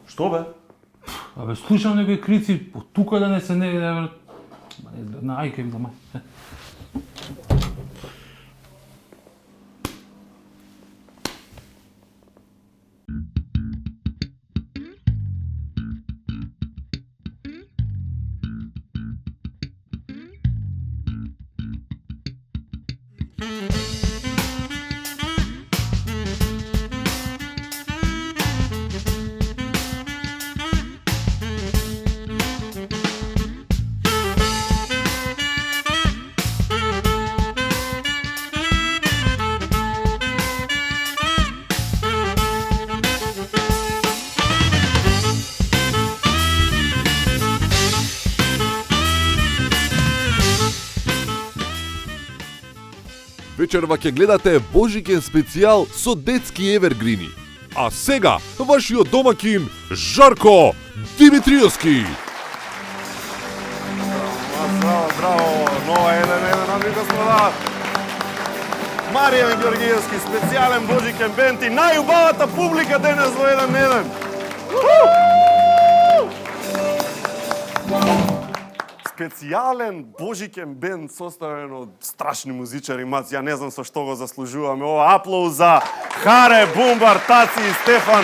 Што бе? Абе, слушам некои крици, тука да не се не виде, на ајке ми дома. Вечерва ќе гледате Божикен специјал со детски евергрини. А сега, вашиот домакин, Жарко Димитриевски. Браво, браво, нова 1-1, ами господа. Маријан Ѓоргиевски, специјален Божикен бенд и најубавата публика денес во 1-1. Специјален Божикен бенд составен од страшни музичари, мац, ја не знам со што го заслужуваме. Ова аплауз за Харе, Бумбар, Таци и Стефан.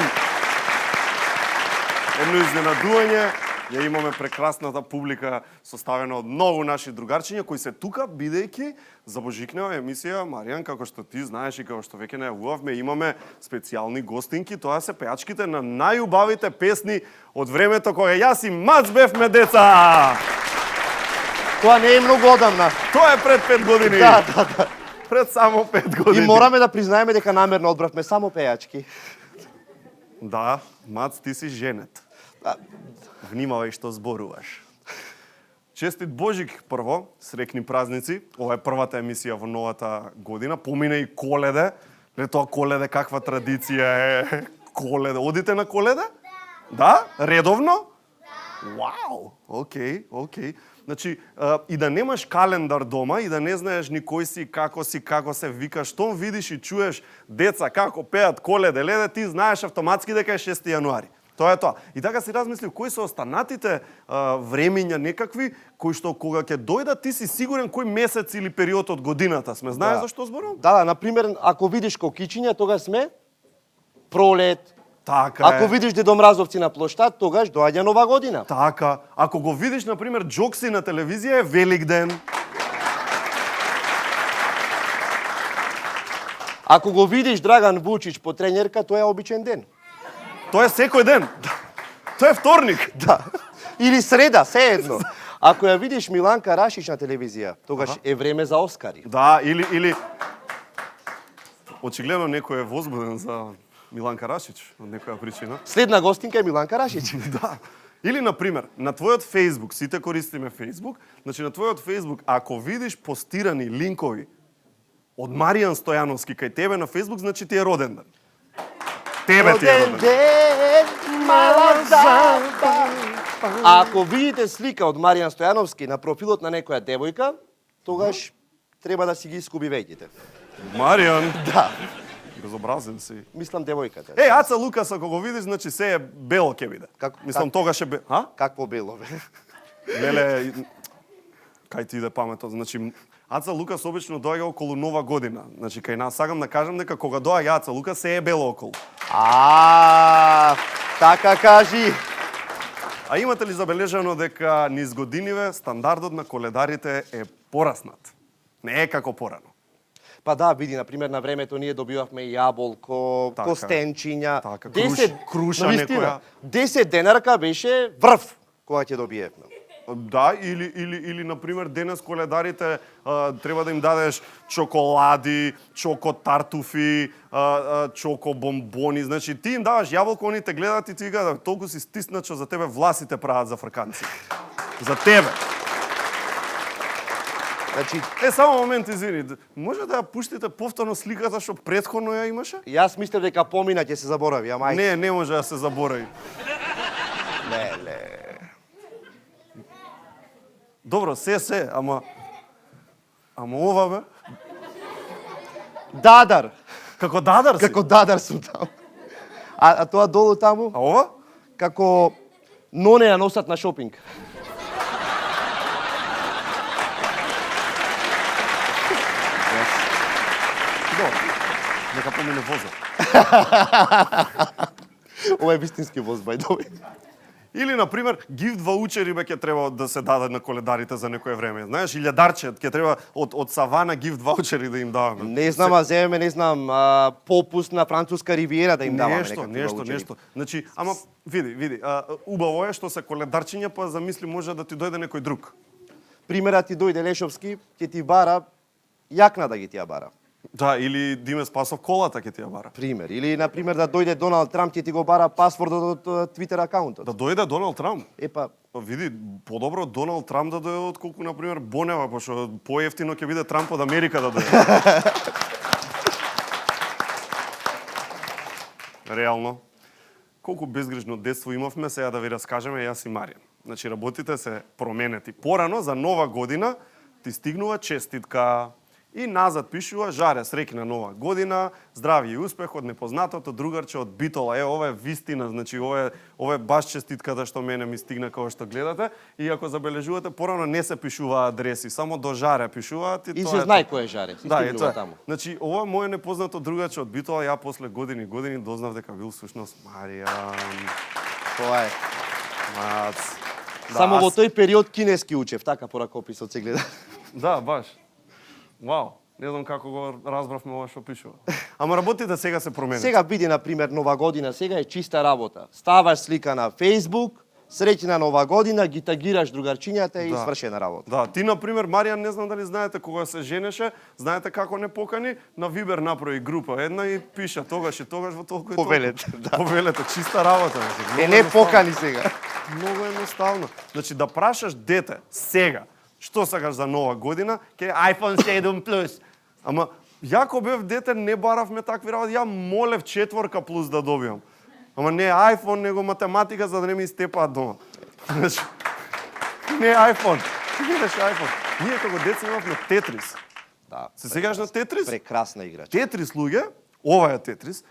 Едно изненадување. Ја имаме прекрасната публика составена од многу наши другарчиња кои се тука, бидејќи за Божикнева емисија, Маријан, како што ти знаеш и како што веќе најавувавме, имаме специјални гостинки, тоа се пејачките на најубавите песни од времето кога јас и Мац бевме деца. Тоа не е многу одамна. Тоа е пред 5 години. Да. Пред само 5 години. И мораме да признаеме дека намерно одбравме само пејачки. Да, Мац, ти си женет. Внимавај што зборуваш. Честит Божик прво, срекни празници. Ова е првата емисија во новата година. Помина и Коледе. Не тоа Коледе, каква традиција е Коледе. Одите на Коледе? Да? Редовно? Вау! Океј. Значи, и да немаш календар дома и да не знаеш ни кој си, како се викаш, штом видиш и чуеш деца како пеат Коледе, леде, ти знаеш автоматски дека е 6 јануари. Тоа е тоа. И така си размислив кои се останатите времиња некакви кои што кога ќе дојдат ти си сигурен кој месец или период од годината сме. Знаеш за што зборувам? Да, например, ако видиш кокичиња, тогаш сме пролет. Така Ако видиш дедомразовци на плоштад, тогаш доаѓа нова година. Така. Ако го видиш, например, Джокси на телевизија, е Великден. Ако го видиш Драган Вучич по тренерка, тоа е обичен ден. Тоа е секој ден. Тоа е вторник. Да. Или среда, се едно. Ако ја видиш Миланка Рашич на телевизија, тогаш е време за Оскари. Да, или очигледно некој е возбуден за Миланка Рашич од некоја причина. Следна гостинка е Миланка Рашич. Да. Или, например, на твојот Facebook, сите користиме Facebook, значи на твојот Facebook, ако видиш постирани линкови од Маријан Стојановски кај тебе на Facebook, значи ти е роден ден. Тебе ти е роден ден. Мала замба. А ако видите слика од Маријан Стојановски на профилот на некоја девојка, тогаш треба да си ги искуби веќите. Маријан. Да. Безобразен си. Мислам девојката. Аца Лукас, ако го видиш, значи се е бело ќе биде. Мислам, тогаш е бело. Какво бело, бе? Леле, кај ти иде паметот. Значи, Аца Лукас обично доаѓа околу Нова година. Значи, кај нас сакам да кажам дека кога доаѓа Аца Лукас, се е бело околу. Така кажи. А имате ли забележано дека низ годиниве стандардот на коледарите е пораснат? Не е како порано. Па да, види, например, на времето ние добивавме јаболко, костенчиња. Така, 10 круша некоја. 10 денарка беше врв кога ќе добиевме. Да, или например, денес коледарите треба да им дадеш чоколади, чокотартуфи, чокобомбони. Значи, ти им даваш јаболко, они те гледат и ти кажат, толку си стиснат, што за тебе власите прават за фрканци. За тебе. Значи, Само момент, извини. Може да ја пуштите повторно сликата што претходно ја имаше? јас мислев дека помина ќе се заборави, ама ајде. Не може да се заборави. Леле. Добро, ама ова бе? Дадар. Како дадар си? Како дадар сум таму. А тоа долу таму, А ова? како ноне ја носат на шопинг. Добро. Нека помине возот. Ова е вистински воз, by the way. Или, например, гифт ваучери бе ќе треба да се дадат на коледарите за некое време. Знаеш, илјадарче, ќе треба од Савана гифт ваучери да им даваме. Не знам, а земеме, не знам, попуст на француска ривиера да им даваме Нешто. Значи, ама види, убаво е што се коледарчиња, па замисли може да ти дојде некој друг. Примерот ти дојде Лешовски, ќе ти бара јакна да ги ти ја бара. Да, или Диме Спасов колата ќе ти ја бара. Пример. Или, например, да дојде Доналд Трамп, ќе ти го бара пасвордот од Твитер акаунтот. Да дојде Доналд Трамп. Епа, Па види, подобро Доналд Трамп да дојде отколку, например, Бонева, пошто поевтино ќе биде Трамп од Америка да дојде. Реално. Колку безгрижно детство имавме, сега да ви раскажеме јас и Маријан. Значи, работите се променети. Порано, за нова година, ти стигнува честитка. И назад пишува Жаре, среќна нова година, здравје и успех од непознатото другарче од Битола. Ова е вистина, значи ова е баш честитката што мене ми стигна кога што гледате. И ако забележувате, порано не се пишува адреси, само до Жаре пишуваат и се знае кој е Жаре, си стигнува таму. Значи, ова моје непознато другарче од Битола, ја после години дознав дека бил всушност Маријан. Тоа е. Мац. Само во тој период кинески учев, така по ракописот се гледа. Да, баш. Вау, не знам како го разбравме ова што пишува. Ама работите сега се променат. Сега биде, например, нова година, сега е чиста работа. Ставаш слика на Facebook, среќна нова година, ги тагираш другарчињата и свршена работа. Да, ти, например, Маријан, не знам дали знаете, кога се женеше, знаете како не покани, на Вибер направи група една и пиша тогаш и тогаш во толку и толку. Повелете, да. Повелете, чиста работа. Не покани сега. Многу едноставно. Значи, да прашаш дете сега, што сакаш за нова година, ке iPhone 7 Plus. Ама, јако бев дете, не баравме такви работи, ја молев 4 плюс да добијам. Ама не iPhone, него математика, за да не ми истепаат дома. Значи, не iPhone. Ти видиш iPhone. Ние како деца имавме Тетрис. Да. Се сегаш на Тетрис? Прекрасна игра. Тетрис, луѓе, ова е Тетрис.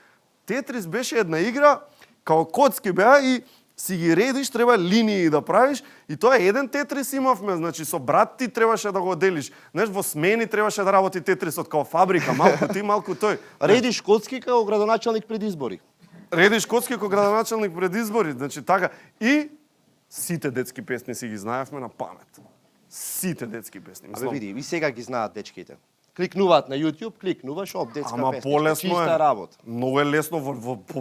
Тетрис беше една игра, као коцки беа и си ги редиш, треба линии да правиш и тоа еден Тетрис имавме, значи со брат ти требаше да го делиш. Знаеш, во смени требаше да работи Тетрисот као фабрика, малку ти, малку тој. Редиш коцки као градоначалник пред избори. Редиш коцки како градоначалник пред избори, значи така. И сите детски песни си ги знаевме на памет. Сите детски песни. Абе види, и сега ги знаат дечките. Кликнуваат на YouTube, кликнуваш, детска Ама песна. полесно Чиста е. работа. Многу е лесно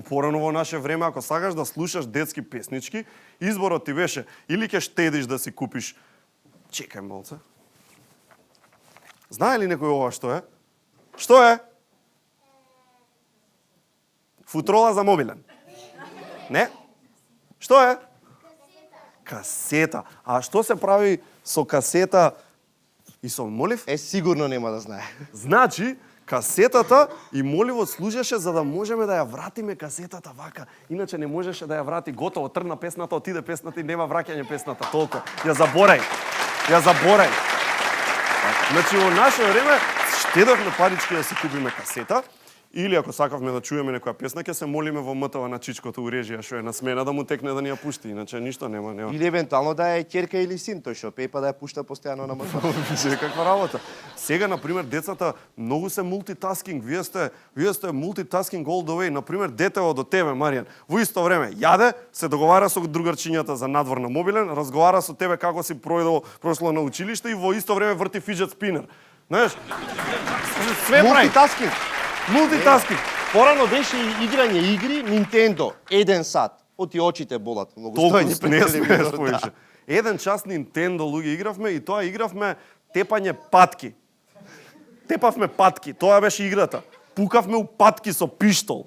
порано во наше време, ако сакаш да слушаш детски песнички, изборот ти беше или ќе штедиш да си купиш. Чекај малце. Знае ли некој ова што е? Што е? Футрола за мобилен. Не? Што е? Касета. А што се прави со касета и со молив? Сигурно нема да знае. Значи, касетата и моливот служеше за да можеме да ја вратиме касетата вака. Иначе не можеше да ја врати, готово, тргна песната, отиде песната и нема враќање песната, толку. Ја заборај. Значи, во наше време штедовме парички да си купиме касета, или ако сакавме да чуеме некоја песна, ќе се молиме во МТВ на чичкото у режија што е на смена да му текне да ни ја пушти, иначе ништо нема. Или евентуално да е ќерка или син тој што пеепа да ја пушта постојано на МТВ. Више каква работа. Сега, например, децата многу се мултитаскинг. Вие сте мултитаскинг all the way. Например, детево до тебе, Маријан, во исто време јаде, се договара со другарчињата за надвор на мобилен, разговара со тебе како си прошло на училиште и во исто време врти фиджет спинер. Знаеш? Све прави. Мултитаскинг. Порано беше и играње игри Nintendo, 1 сат. Оти очите болат многу. Толку Стојни пред не сме телевизор, споише. да. Еден час Nintendo луѓе игравме и тоа игравме тепање патки. Тепавме патки, тоа беше играта. Пукавме у патки со пиштол.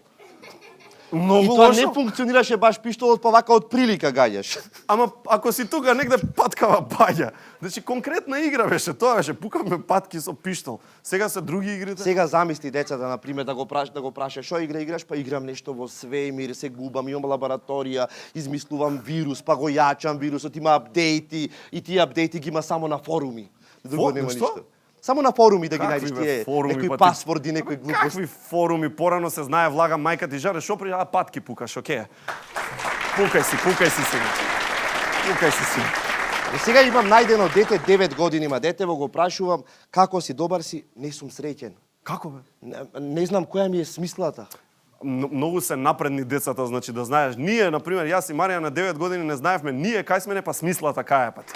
Многу И тоа не лошо. функционираше баш пиштолот, па вака од прилика гаѓаш. Ама ако си тука негде паткава баѓа, значи конкретна игра беше, тоа беше пукавме патки со пиштол. Сега се други игрите. Сега замисли децата, на пример, да го прашаш што игра играш, па играм нешто во свемир, се губам, имам лабораторија, измислувам вирус, па го јачам вирусот, има апдејти и тие апдејти ги има само на форуми. Друго нема Што? ништо. Само на форуми да ги Какви, најдеш бе, тие форуми, некои па ти- пасворди, некои глупости. Какви форуми, порано се знае, влага мајка ти жаре, шо при патки пукаш, окей. Пукај си сега. Пукај си. И сега имам најдено дете, 9 години има дете, го прашувам како си, добар си, не сум среќен. Како бе? Не знам која ми е смислата. Многу се напредни децата, значи да знаеш. Ние, например, јас и Марија на 9 години не знаевме ние кај сме не па смислата кај е пат.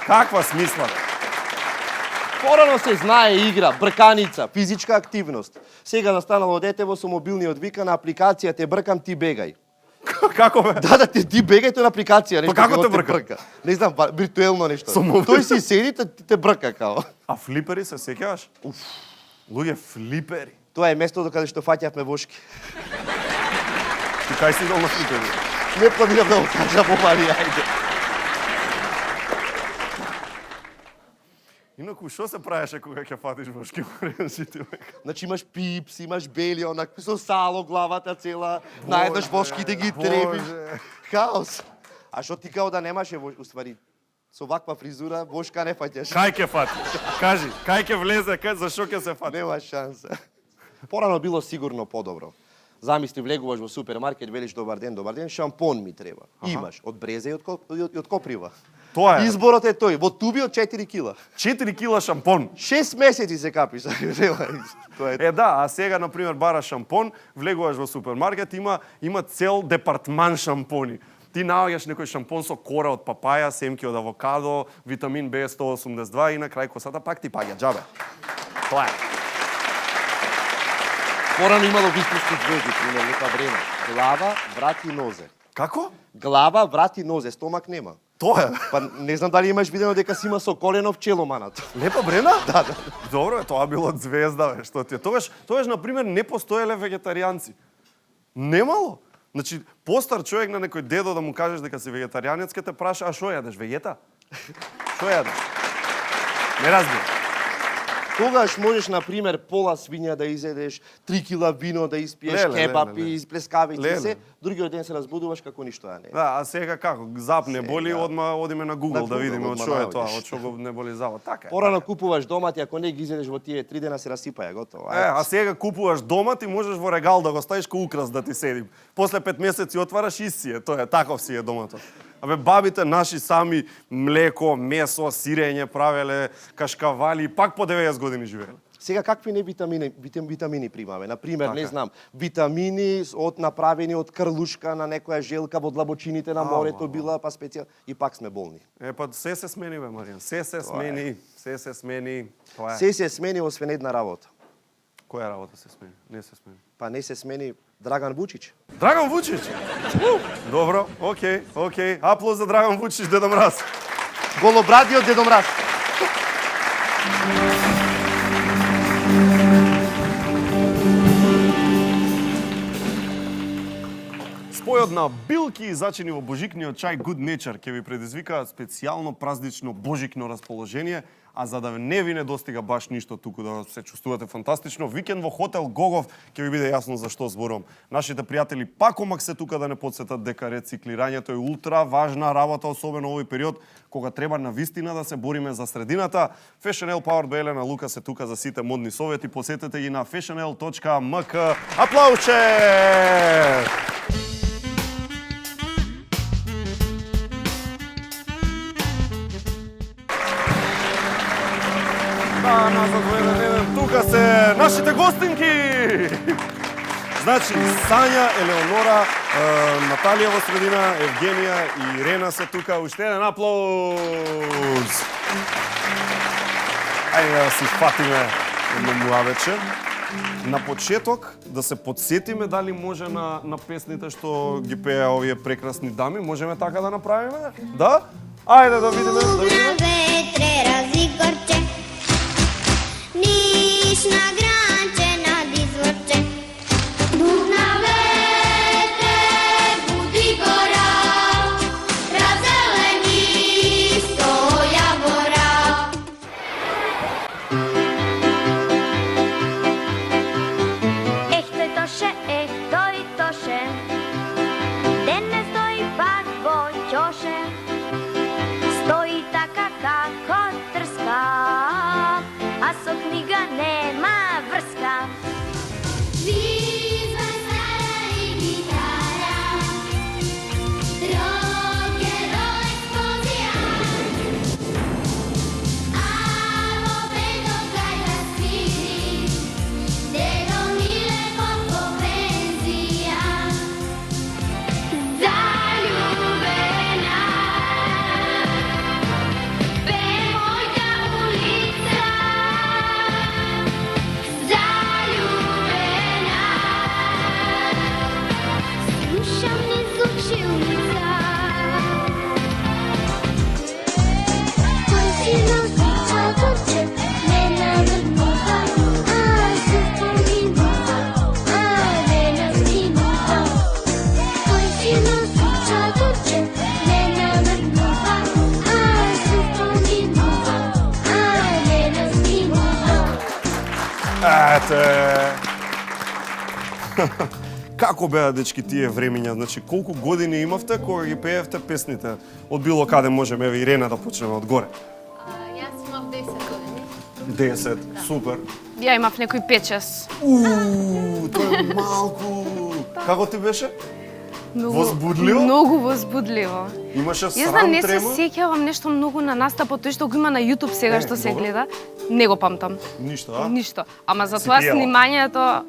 Каква смислата? Порано се знае игра, брканица, физичка активност. Сега застанало детево со мобилниот вика на апликација те бркам, ти бегај. Како бе? Да, ти бегај тоа на апликација, нешто како како те брка? Не знам, виртуелно нешто. Со мобил? Тој си седи, ти те брка као. А флипери се сеќаваш? Луѓе, флипери. Тоа е местото каде што фаќавме вошки. Ти кај си идол на флипери? Не планирам да го кажам, Марија, ајде. Инаку, што се правеше кога ќе фатиш вошки? Значи имаш пипс, имаш бели, онак со сало, главата цела, наеднаш вошките ги требиш. Боже. Хаос. А што ти као да немаше уствари со ваква фризура вошка не фаќаш. Кај ќе фати? Кажи, кај ќе влезе, за што ќе се фати? Нема шанса. Порано било сигурно подобро. Замисли, влегуваш во супермаркет, велиш добар ден, шампон ми треба. Имаш од брезе и од коприва. Тоа е. Изборот е тој, во туби од 4 кила. 4 кила шампон. 6 месеци се капи, тоа е. Е да, а сега на пример бараш шампон, влегуваш во супермаркет, има цел департман шампони. Ти наоѓаш некој шампон со кора од папаја, семки од авокадо, витамин B182 и на крај косата пак ти паѓа џабе. Тоа е. Порано имало вистински звезди, пример, нека време. Глава, врат и нозе. Како? Глава, врат и нозе, стомак нема. Тоа е. Па не знам дали имаш видено дека си има со коленов челоманат. Лепа Брена? Да. Добро, тоа било звезда, бе, што ти е. Тогаш, на пример, не постоеле вегетаријанци. Немало. Значи, постар човек на некој дедо да му кажеш дека си вегетаријанец, ке те праша, а што јадеш, вегета? Што јадеш? Не разбирам. Тогаш можеш, на пример, пола свиња да изедеш, 3 кила вино да испиеш, Леле, кебапи, леле. изплескавици, Леле. се. Другиот ден се разбудуваш како ништо не. Да, а сега како? Зап не боли, Сега. одма одиме на Google На да Google, видиме од одма што е наоѓаш. тоа, од што го не боли завод. Така е. Порано купуваш домати, ако не ги изедеш во тие 3 дена се расипаја, готово. А сега купуваш домат и можеш во регал да го ставиш ко украс да ти седи. После 5 месеци отвараш и си е, тоа е, таков си е доматот. Абе, бабите наши сами млеко, месо, сирење правеле, кашкавали и пак по 90 години живееле. Сега какви не витамини примаме? Например, не Така. знам, витамини направени од крлушка на некоја желка во длабочините на морето била, па специјал и пак сме болни. Е, па се смени, бе, Маријан. Се смени. Тоа е. Се смени освен една работа. Која работа се смени? Не се смени. Па не се смени Драган Вучич. Драган Вучич. Добро, окей. Аплауз за Драган Вучич, Дедо Мраз. Голобрадиот Дедо Мраз. Спојот на билки и зачини во божикниот чај Good Nature ќе ви предизвикаат специјално празнично божикно расположение, а за да не ви недостига баш ништо туку да се чувствувате фантастично, викенд во хотел Гогов ќе ви биде јасно за што зборувам. Нашите пријатели Пакомак се тука да не потсетат дека рециклирањето е ултра важна работа, особено овој период кога треба на вистина да се бориме за средината. Fashionel Powered by Елена Лука се тука за сите модни совети, посетете ги на fashionel.mk. Аплауче! Назад во еден, тука се нашите гостинки! Значи, Сања, Елеонора, Наталија во средина, Евгенија и Ирена се тука. Уште еден аплауз! Ајде да си фатиме едно муавече. На почеток да се подсетиме дали може на песните што ги пеа овие прекрасни дами. Можеме така да направиме? Да? Ајде да видиме, да видиме. Ветре разигорче, ниш на гранче над изворче. Дух на ветре Извинете. Како беа, дечки, тие времења? Значи, колку години имавте кога ги пеевте песните? Од било каде можеме, еве Ирена да почнеме одгоре. Јас имав 10 години. 10, супер. Ја имав некои 5-6. Тоа е малку. Како ти беше? Многу, Возбудливо? Многу возбудливо. Имаше Јас срам, не се трема? сеќавам нешто многу на настапот, тој што го има на YouTube сега што се добро. гледа. Не го памтам. Ништо, а? Ништо. Ама за тоа пиела? снимањето,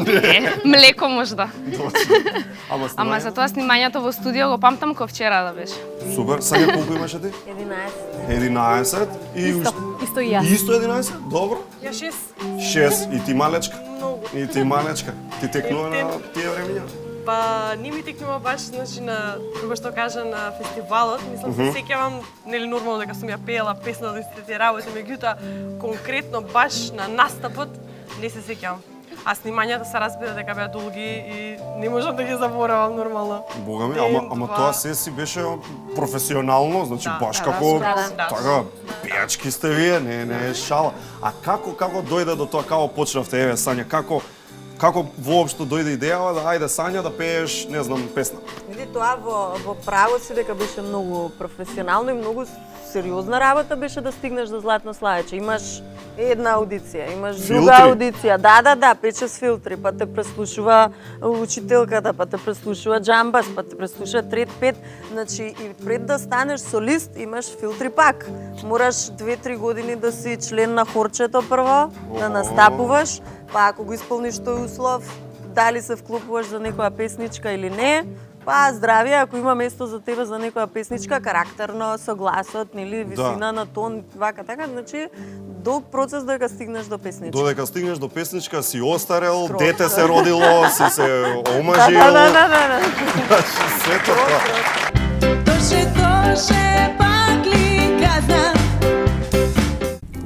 не, млеко можда. Ама Ама за тоа снимањето во студио го памтам ко вчера да беше. Супер. Сања, колку имаше ти? 11. И Исто и јас. Исто 11? Добро. Ја 6. 6. И ти малечка? Многу. И ти малечка. Ти текнува на тие времења? Па не ми текнува баш, значи на кога што кажа на фестивалот, мислам се сеќавам, нели нормално дека сум ја пеела песна од истите работи, меѓутоа конкретно баш на настапот не се сеќавам. А снимањата се разбира дека беа долги и не можам да ги заборавам нормално. Бога ми, Ден, ама два. тоа се си беше професионално, значи Да, баш да, како да. така пејачки сте вие, не е шала. А како дојде до тоа, како почнавте, еве Сања, како воопшто дојде идејава да ајде Сања да пееш, не знам, песна? Види, тоа во право си дека беше многу професионално и многу сериозна работа беше да стигнеш до Златно слаече. Имаш една аудиција, имаш друга Филтри? аудиција. Да, 5-6 филтри, па те преслушува учителката, па те преслушува джамбас, па те преслушува трет, пет. Значи, и пред да станеш солист, имаш филтри пак. Мораш 2-3 години да си член на хорчето прво, да настапуваш, па ако го исполниш тој услов, дали се вклопуваш за некоја песничка или не, па здравје, ако има место за тебе за некоја песничка, карактерно, со гласот, нели, висина на тон, вака така, значи долг процес додека стигнеш до песничка. Додека стигнеш до песничка си остарел, Скроз, дете да. се родило, си се омажил. Да. Сето тоа. Тоше, пак ли казна?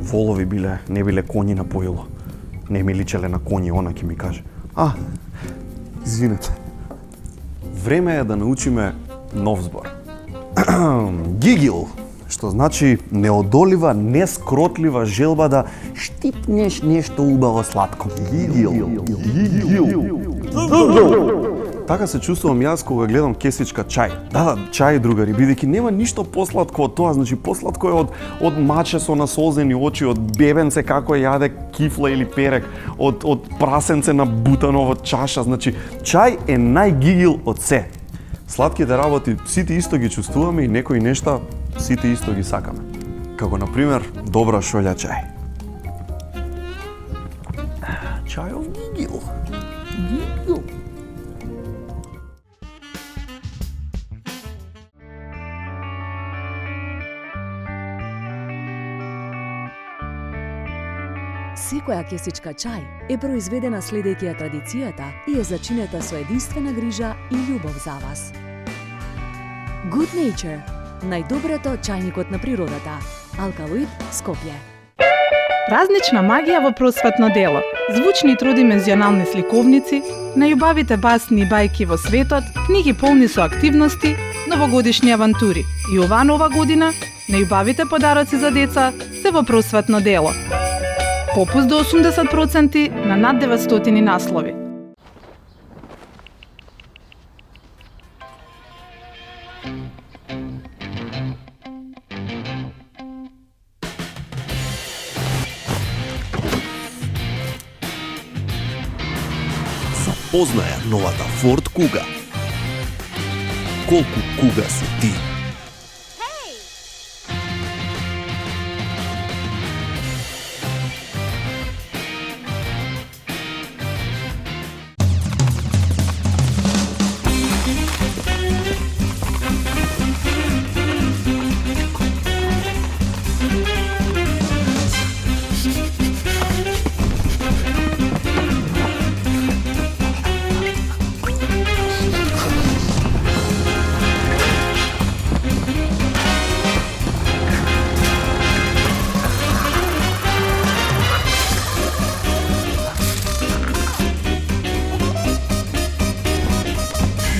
Волови биле, не биле коњи на поило. Не ми личеле на коњи, она ќе ми каже. Извинете. Време е да научиме нов збор. Гигил, што значи неодолива, нескротлива желба да штипнеш нешто убаво сладко. Гигил. Така се чувствувам јас кога гледам кесичка чај. Да, чај, другари, бидејќи нема ништо посладко од тоа. Значи, посладко е од маче со насолзени очи, од бебенце како јаде кифла или перек, од прасенце на бутано во чаша. Значи, чај е најгигил од се. Сладките работи сите исто ги чувствуваме и некои нешта сите исто ги сакаме. Како, например, добра шолја чај. Чајов гигил. Гигил. Секоја кесичка чај е произведена следејќи ја традицијата и е зачинета со единствена грижа и љубов за вас. Good Nature, најдоброто чајникот на природата. Алкалоид, Скопје. Празнична магија во просветно дело. Звучни тродимензионални сликовници, најубавите басни и бајки во светот, книги полни со активности, новогодишни авантури. И ова нова година, најубавите подароци за деца се во просветно дело. Попуст до 80% на над 900 наслови. Запознаја новата Ford Kuga. Колку куга си ти?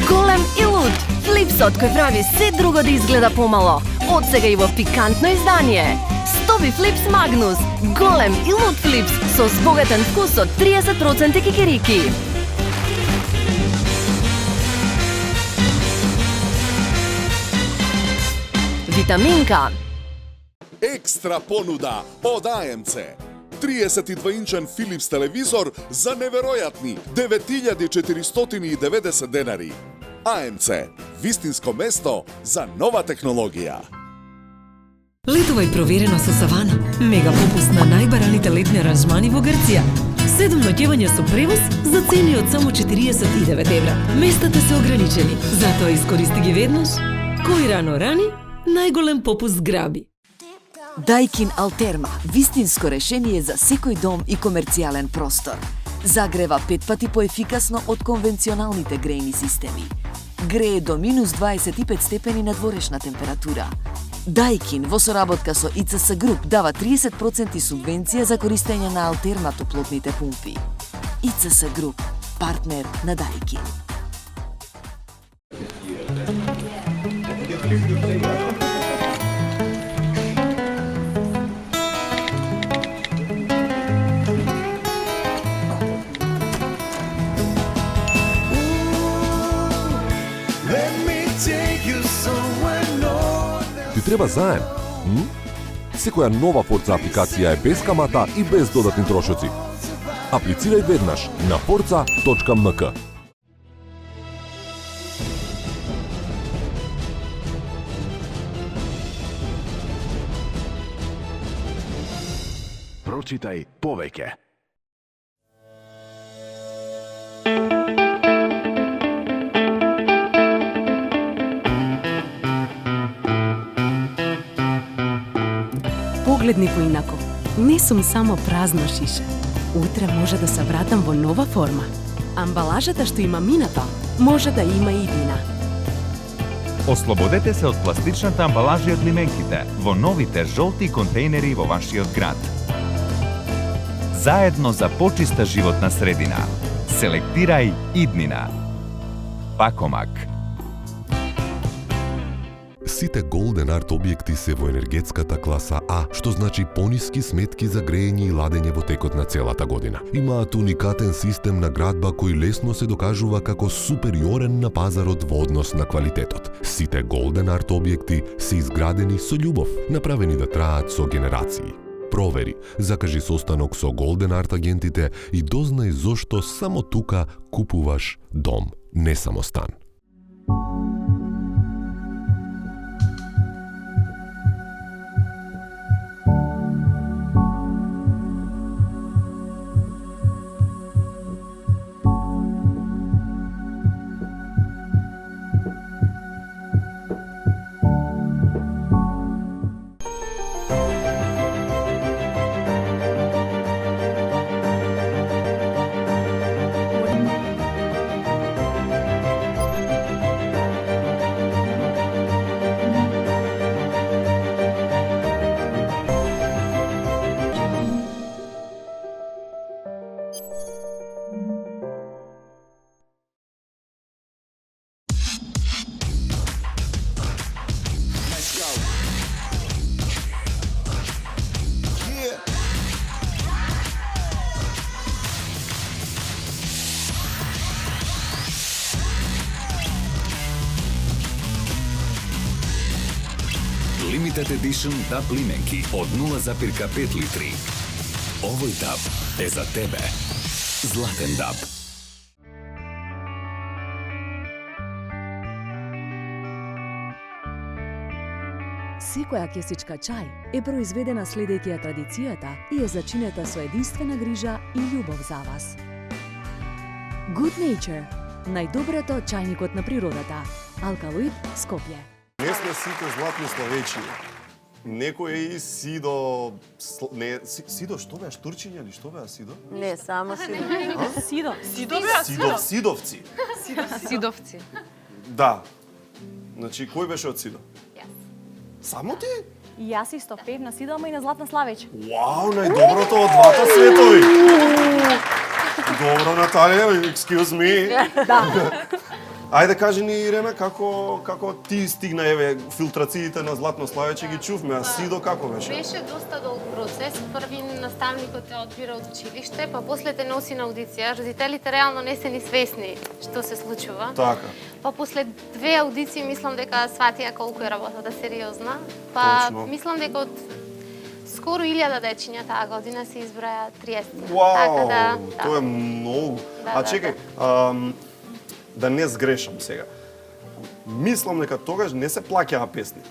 Голем и луд. Флипсот кој прави се друго да изгледа помало. Од сега и во пикантно издание. Доби флипс Магнус. Голем и луд флипс со збогатен вкус од 30% кикирики. Витаминка. Екстра понуда од АМЦ. 32-инчен Philips телевизор за неверојатни 9490 денари. АМЦ, вистинско место за нова технологија. Летувај проверено со Савана. Мега попуст на најбараните летни аранжмани во Грција. 7 ноќевања со превоз за цени од само 49 евра. Местата се ограничени, затоа искористи ги веднаш. Кој рано рани, најголем попуст граби. Daikin Alterma, вистинско решение за секој дом и комерцијален простор. Загрева 5 пати поефикасно од конвенционалните грејни системи. Грее до минус 25 степени на дворешна температура. Daikin во соработка со ICS Group дава 30% субвенција за користење на Alterma топлотните пумпи. ICS Group, партнер на Daikin. Ти треба заем? Секоја нова Forza апликација е без камата и без додатни трошоци. Аплицирај веднаш на forza.mk. Прочитај повеќе. Погледни поинако. Не сум само празно шише. Утре може да се вратам во нова форма. Амбалажата што има минато, може да има и иднина. Ослободете се од пластичната амбалажа и од лименките во новите жолти контейнери во вашиот град. Заедно за почиста животна средина. Селектирај иднина. Пакомак. Сите Golden Art објекти се во енергетската класа А, што значи пониски сметки за грејење и ладење во текот на целата година. Имаат уникатен систем на градба кој лесно се докажува како супериорен на пазарот во однос на квалитетот. Сите Golden Art објекти се изградени со љубов, направени да траат со генерации. Провери, закажи состанок со Golden Art агентите и дознај зошто само тука купуваш дом, не само стан. Limited Edition DAB лименки од 0,5 литри. Овој DAB е за тебе. Златен DAB. Секоја кесичка чај е произведена следејќи ја традицијата и е зачинета со единствена грижа и љубов за вас. Good Nature, најдоброто од чајникот на природата. Алкалоид, Скопје. Не сме сите златни словечи. Некој е и Сидо... Сидо, што беа, Штурчиња или што беа Сидо? Не, само Сидо. Сидо. Сидо беа Сидо. Сидовци. Сидовци. Да. Значи, кој беше од Сидо? Само ти? И јас исто пеев на Сидо, ама и на Златна Славеч. Вау, најдоброто од двата светови. Добро, Наталија, excuse me. Да. Ајде кажи ни, Ирена, како ти стигна, еве, филтрациите на Златно Славече ги чувме, а Сидо како беше? Беше доста долг процес. Први наставникот те одбира од училиште, па после те носи на аудиција. Родителите реално не се ни свесни што се случува. Така. Па после 2 аудиции мислам дека сватија колку е работата сериозна. Па Точно. мислам дека од скоро 1000 дечиња таа година се избраја 30. Вау, да. тоа е многу. Да, А чекај, да не сгрешам сега. Мислам дека тогаш не се плаќаа песни.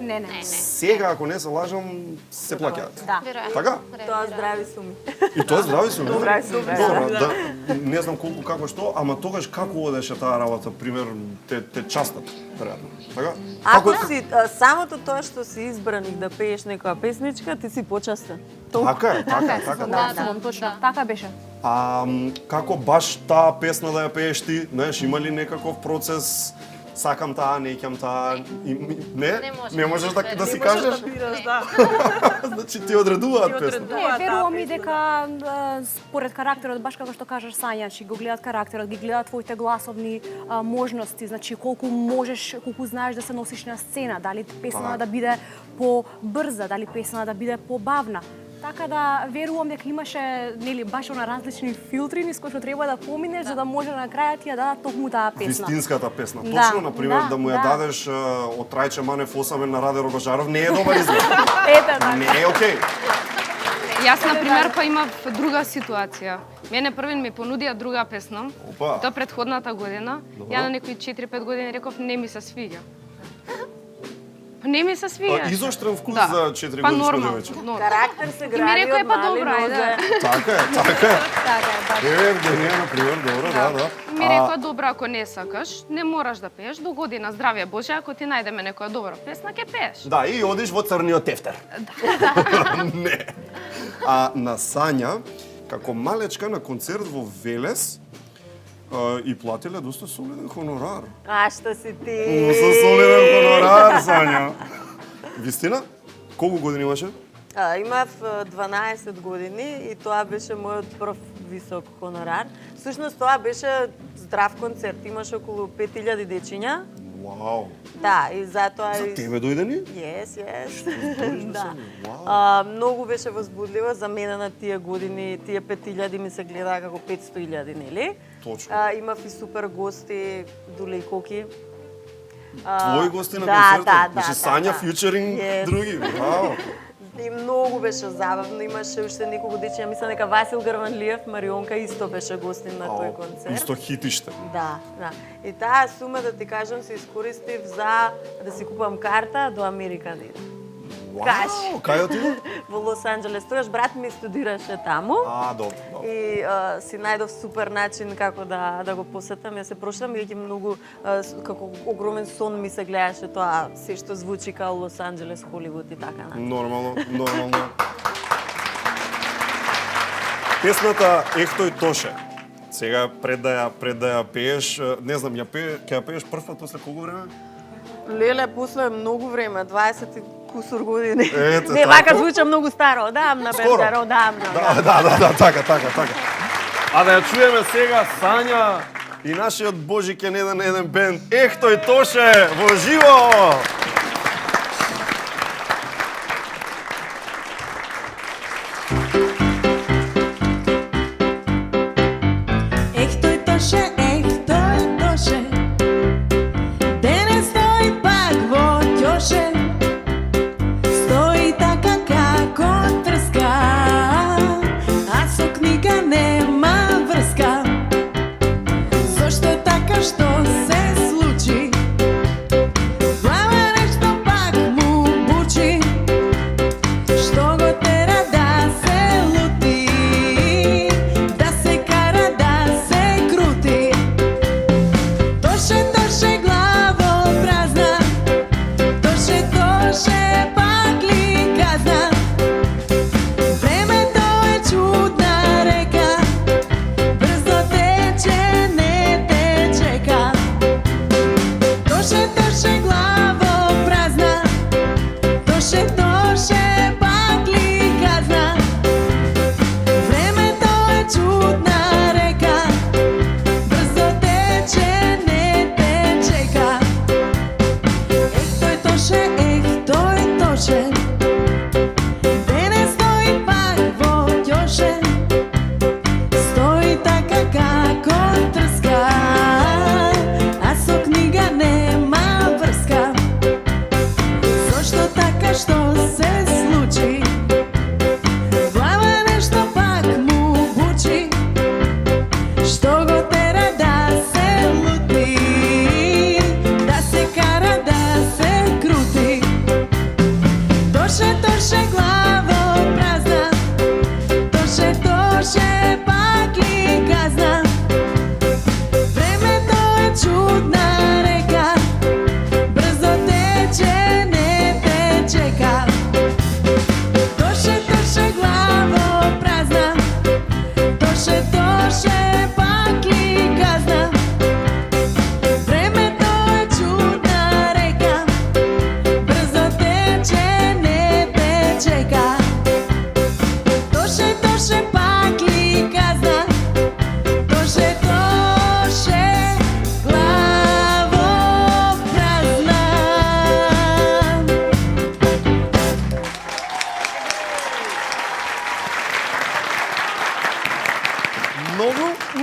Не. Сега, ако не се лажам, се плаќаат. Да. Така? Тоа здрави суми. И тоа здрави суми. Здрави суми, Добро, да. да, не знам колку како што, ама тогаш како одеше таа работа, пример, те частат, веројатно. Така? Ако си самото тоа што си избраник да пееш некоја песничка, ти си почастен. Така е, така. Да, точно. Така беше. А како баш таа песна да ја пееш ти, знаеш, има ли некаков процес? Сакам таа, неќам таа, не можеш да си кажеш? Значи ти одредуваат песна. Не, верувам и дека според карактерот, баш како што кажеш Сања, че го гледат карактерот, ги гледат твоите гласовни можности, значи колку можеш, колку знаеш да се носиш на сцена, дали песна да биде побрза, дали песна да биде побавна. Така да верувам дека имаше нели баш на различни филтри низ кои што треба да поминеш за да може на крај ти ја дадат токму таа песна. Вистинската песна. Да, Точно, например, да му ја да. дадеш од Трајче Манев 8 на Раде Рогожаров, не е добар избор. Ете така. Не е окей. Јас, например, па имав друга ситуација. Мене првин ми понудија друга песна. Опа. Тоа предходната година. Добро. Ја на некои 4-5 години реков не ми се свиѓа. Не ми се свиѓа. Изоштрен вкус Да. за 4 Па годишно нормално, девојче. нормално. Карактер се И ми гради рекој од па мали добра, нозе. ајде. Така е. Така е, Евгенија, например, добро, да. Ми рекоа добро, ако не сакаш, не мораш да пееш до година. Здравје Боже, ако ти најдеме некоја добра песна, ќе пееш. Да, и одиш во црниот тефтер. Не. А на Сања, како малечка на концерт во Велес, и платиле доста солиден хонорар. А што си ти? Доста солиден хонорар, Сања. Вистина? Колку години имаше? Имав 12 години и тоа беше мојот прв висок хонорар. Всушност тоа беше здрав концерт, имаше околу 5000 дечиња. Вау. Да, и затоа... За тебе дојде ни? Yes. Да. Многу беше возбудливо за мене на тие години, тие 5000 ми се гледаа како 500.000, нели? Точно. Имав и супер гости, Дуле и Коки. Твои гости на концертот? Да. Значи Сања фьючеринг други. Вау. И многу беше забавно, имаше уште неколку дечиња, мислам дека Васил Грванлиев, Марионка исто беше гостин на тој концерт. Исто хитиште. Да. И таа сума, да ти кажам, се искористив за да си купам карта до Америка да идам. Вау, кај отиде? Во Лос Анџелес. Тогаш брат ми студираше таму. Добро. И си најдов супер начин како да го посетам. Ја се прошлам и многу како огромен сон ми се гледаше тоа се што звучи као Лос Анџелес, Холивуд и така. Нормално. Песната Ех тој Тоше. Сега пред да ја пееш, не знам, ќе ја пееш прв пат после колку време? Леле, после многу време, 20 и кусур години. Ете, не, вака звуча многу старо, одамна беше, одамна. Да, така. А да ја чуеме сега Сања и нашиот Божике на еден бенд. Ех тој Тоше, во живо! Ех тој Тоше, денес стои пак во ќоше, стои така како трска, а со книга нема врска. Зошто така, што се случи? Глава нешто пак му бучи, што го тера да се лути, да се кара, да се крути.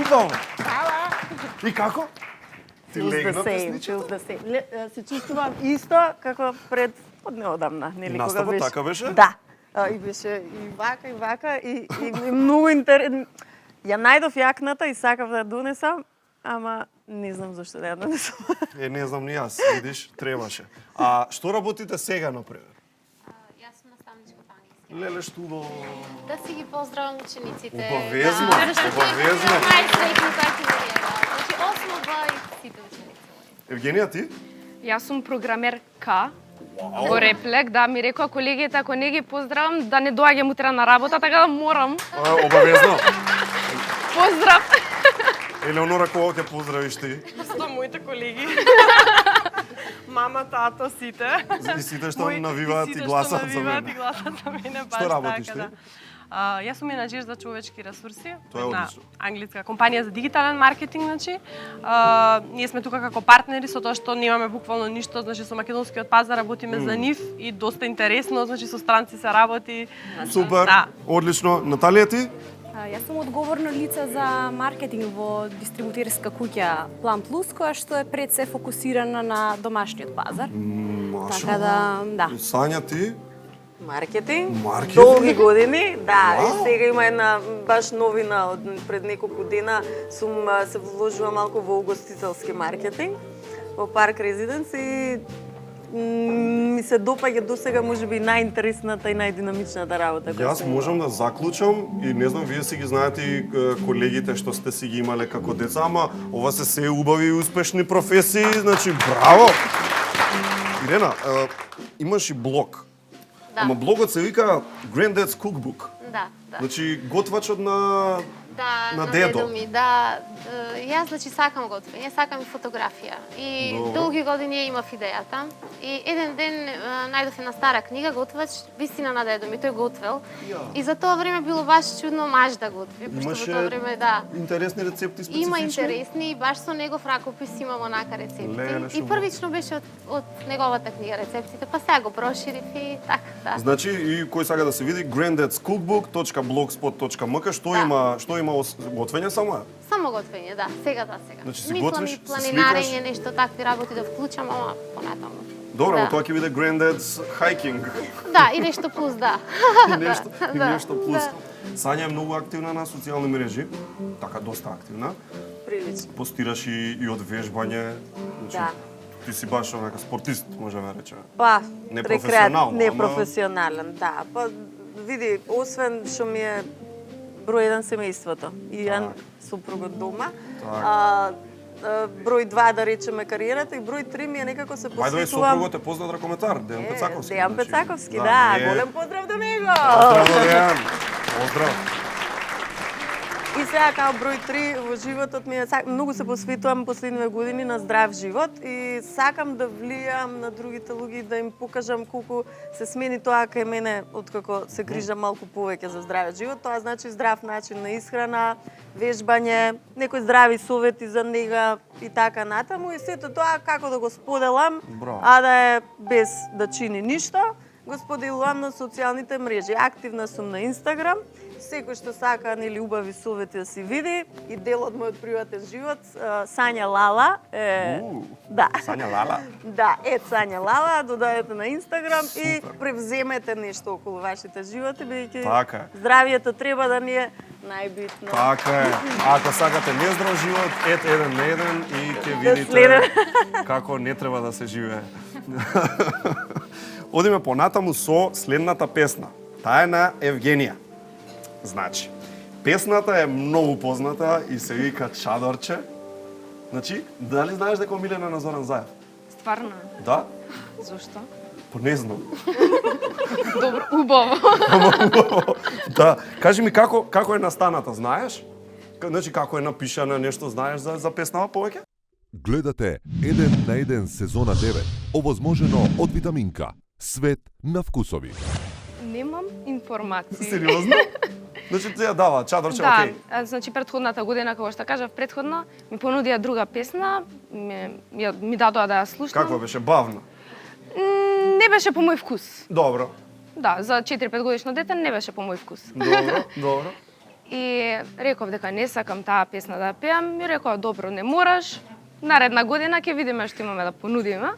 честитам. И како? Ти легна песничето? Се чувствувам исто како пред од неодамна, нели кога Настапот беше. така беше? Да. И беше и вака и многу интересно. Ја најдов јакната и сакав да ја донесам, ама не знам зашто да ја донесам. Не знам ни јас, видиш, требаше. А што работите сега, например? Јас сум наставничка по англиски. Леле, што Да си ги поздравам учениците. Обавезно, Да, обавезно. Најсреќни таки ми е. Значи, 8 Б и сите ученици. Евгенија, ти? Јас сум програмер К. Во реплек, да, ми рекоа колегите, ако не ги поздравам, да не доаѓам утре на работа, така да морам. Обавезно. Поздрав! Елеонора, кога ќе поздравиш ти? Исто моите колеги. Мама, тато, сите. И сите што навиваат и гласат за мене. И гласат за мене, баш Што работиш така, ти? да. Јас сум менаџер за човечки ресурси. Тоа е Една одлично. англиска компанија за дигитален маркетинг, значи. Ние сме тука како партнери со тоа што немаме буквално ништо, значи со македонскиот пазар работиме за нив и доста интересно, значи со странци се работи. Супер, Да. одлично. Наталија, ти? Јас сум одговорно лице за маркетинг во дистрибутерска куќа Plan Plus, која што е пред се фокусирана на домашниот пазар. Така да. Сања, ти? Маркетинг, Маркетинг? долги години, да, Вау. и сега има една баш новина од пред неколку дена, се вложува малку во угостителски маркетинг во Парк Резиденс и ми се допаѓа досега можеби најинтересната и најдинамичната работа. која Јас сум имала. можам да заклучам и не знам, вие си ги знаете и колегите што сте си ги имале како деца, ама ова се убави и успешни професии, значи браво! Ирена, имаш и блог. Да. Ама блогот се вика Granddad's Cookbook. Да, да. Значи готвачот на Да, на дедо. ми. Да, јас значи сакам готвење, сакам и фотографија. И Добро. долги години ја имав идејата. И еден ден најдов една стара книга готвач, вистина на дедо ми, тој готвел. И за тоа време било баш чудно маж да готви, пошто во тоа време да. Интересни рецепти специфични? Има интересни и баш со негов ракопис имам онака рецепти. Леле, И првично беше од неговата книга рецептите, па сега го проширив и така, да. Значи, и кој сака да се види, grandadscookbook.blogspot.mk, што има готвење само? Само готвење, да, сега. Значи, си Мислам готвиш, и се планинарење, сликаш? нешто такви работи да вклучам, ама понатаму. Добро, Да. но тоа ќе биде Granddad's Hiking. Да, и нешто плюс, да. И нешто плюс. Да. Сања е многу активна на социјални мрежи, така доста активна. Прилично. Постираш и од вежбање. Значи, Да. ти си баш онака спортист, можеме да речеме. Па, Непрофесионално, ама- непрофесионален, да. Па, види, освен што ми е број 1 семејството и јан супругот дома, број 2 да речеме кариерата и број 3 ми е некако се Бајдове, посветувам. сопругот е познат ракометар, Дејан Пецаковски. Дејан значи. Пецаковски, да, не- голем поздрав до него. Поздрав до Дејан. Поздрав. И сега као број 3 во животот ми е, многу се посветувам последниве години на здрав живот и сакам да влијам на другите луѓе да им покажам колку се смени тоа кај мене откако се грижам малку повеќе за здравиот живот. Тоа значи здрав начин на исхрана, вежбање, некои здрави совети за нега и така натаму и сето тоа како да го споделам, Браво. а да е без да чини ништо, го споделувам на социјалните мрежи. Активна сум на Инстаграм. Секој што сака нели убави совети да си види и дел од мојот приватен живот, Сања Лала е да. Сања Лала. Да, Сања Лала, додајете на Инстаграм и превземете нешто околу вашите животи, бидејќи Така е. здравието треба да ни е најбитно. Така е. Ако сакате нездрав живот, ете еден на еден и ќе Да видите следе. како не треба да се живее. Одиме понатаму со следната песна. Таа е на Евгенија. Значи, песната е многу позната и се вика Чадорче. Значи, дали знаеш дека омилена на Зоран Заев? Стварно? Да? Зошто? Па не знам. Добро, убаво. Да, кажи ми како е настаната, знаеш? Значи како е напишана, нешто знаеш за песнава повеќе? Гледате 1 на 1 сезона 9, овозможено од Витаминка. Свет на вкусови. Немам информации. Сериозно? Значи ти ја дава, Чадорче, Да, окей. значи предходната година, како што кажав, предходно ми понудија друга песна, ми дадоа да ја слушнам. Каква беше? Бавна? Не беше по мој вкус. Добро. Да, за 4-5 годишно дете не беше по мој вкус. Добро, добро. И реков дека не сакам таа песна да пеам, ми рекоа добро, не мораш. Наредна година ќе видиме што имаме да понудиме.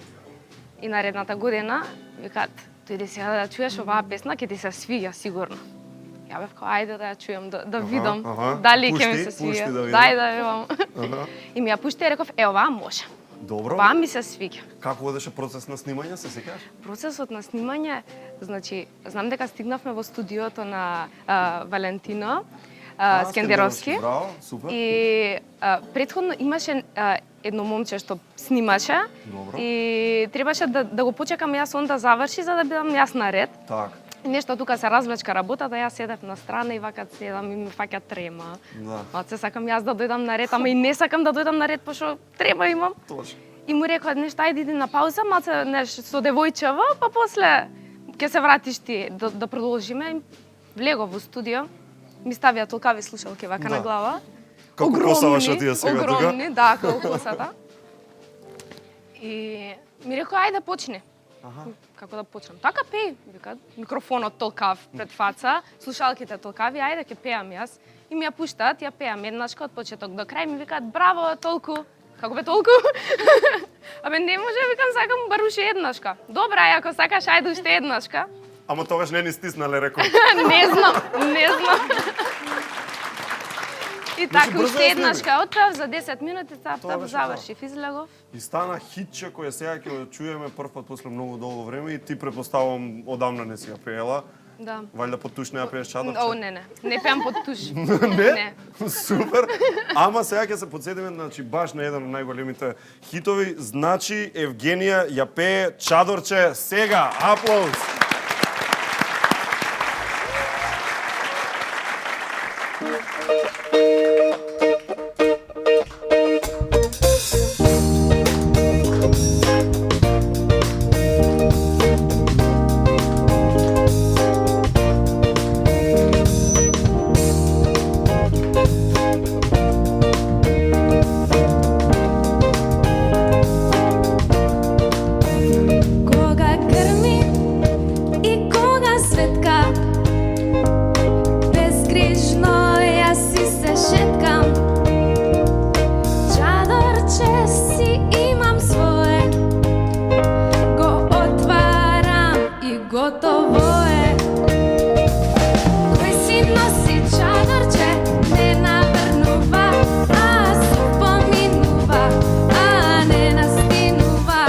И наредната година викаат, тојде сега да чуеш оваа песна, ќе ти се свиѓа сигурно. Ја бев као, ајде да ја чујам, да видам дали ќе ми се свиѓа. Дај да видам. И ми ја пушти и реков, оваа може. Добро. Оваа ми се свиѓа. Како одеше процес на снимање, се сеќаваш? Процесот на снимање, значи, знам дека стигнавме во студиото на Валентино Скендеровски. Браво, супер. И претходно имаше едно момче што снимаше. Добро. И требаше да го почекам јас он да заврши за да бидам јас наред. Так. Нешто тука се развлечка работата, јас седев на страна и вака седам и ми фаќа трема. Да. Маце сакам јас да дојдам наред, ама и не сакам да дојдам наред пошто трема имам. Точно. И му рекоа нешто ајде иди на пауза, маце нешто со девојчево, па после ќе се вратиш ти да продолжиме. Влегов во студио, ми ставија толкави слушалки вака на глава. Како косава што ти е сега тука? Огромни, да, како косата. И ми рекоа ајде почни. Како да почнам? Така пеј, вика, микрофонот толкав пред фаца, слушалките толкави, ајде ќе пеам јас. И ми ја пуштаат, ја пеам еднашка од почеток до крај, ми викаат браво, толку. Како бе толку? Абе не може, викам, сакам бар уште еднашка. Добра, ако сакаш, ајде уште еднашка. Ама тогаш не ни стиснале рекол. Не знам. И така, уште еднашка отпев за 10 минути, тап, завршив, излегов. И стана хитче кој сега ќе го чуеме прв пат после многу долго време и ти предпоставувам одамна не си ја пеела. Да. Валјда под туш не ја пееш чадорче? О, не. Не пеам под туш. Не? Супер. Ама сега ќе се подсетиме, значи, баш на еден од најголемите хитови, значи Евгенија ја пее Чадорче сега. Аплауз. Кога грми и кога светка, безгрижно јас си се шеткам. Чадорче си имам свое, го отварам и готово е. Кој си носи чадорче, не наврнува, а се поминува, а не настинува.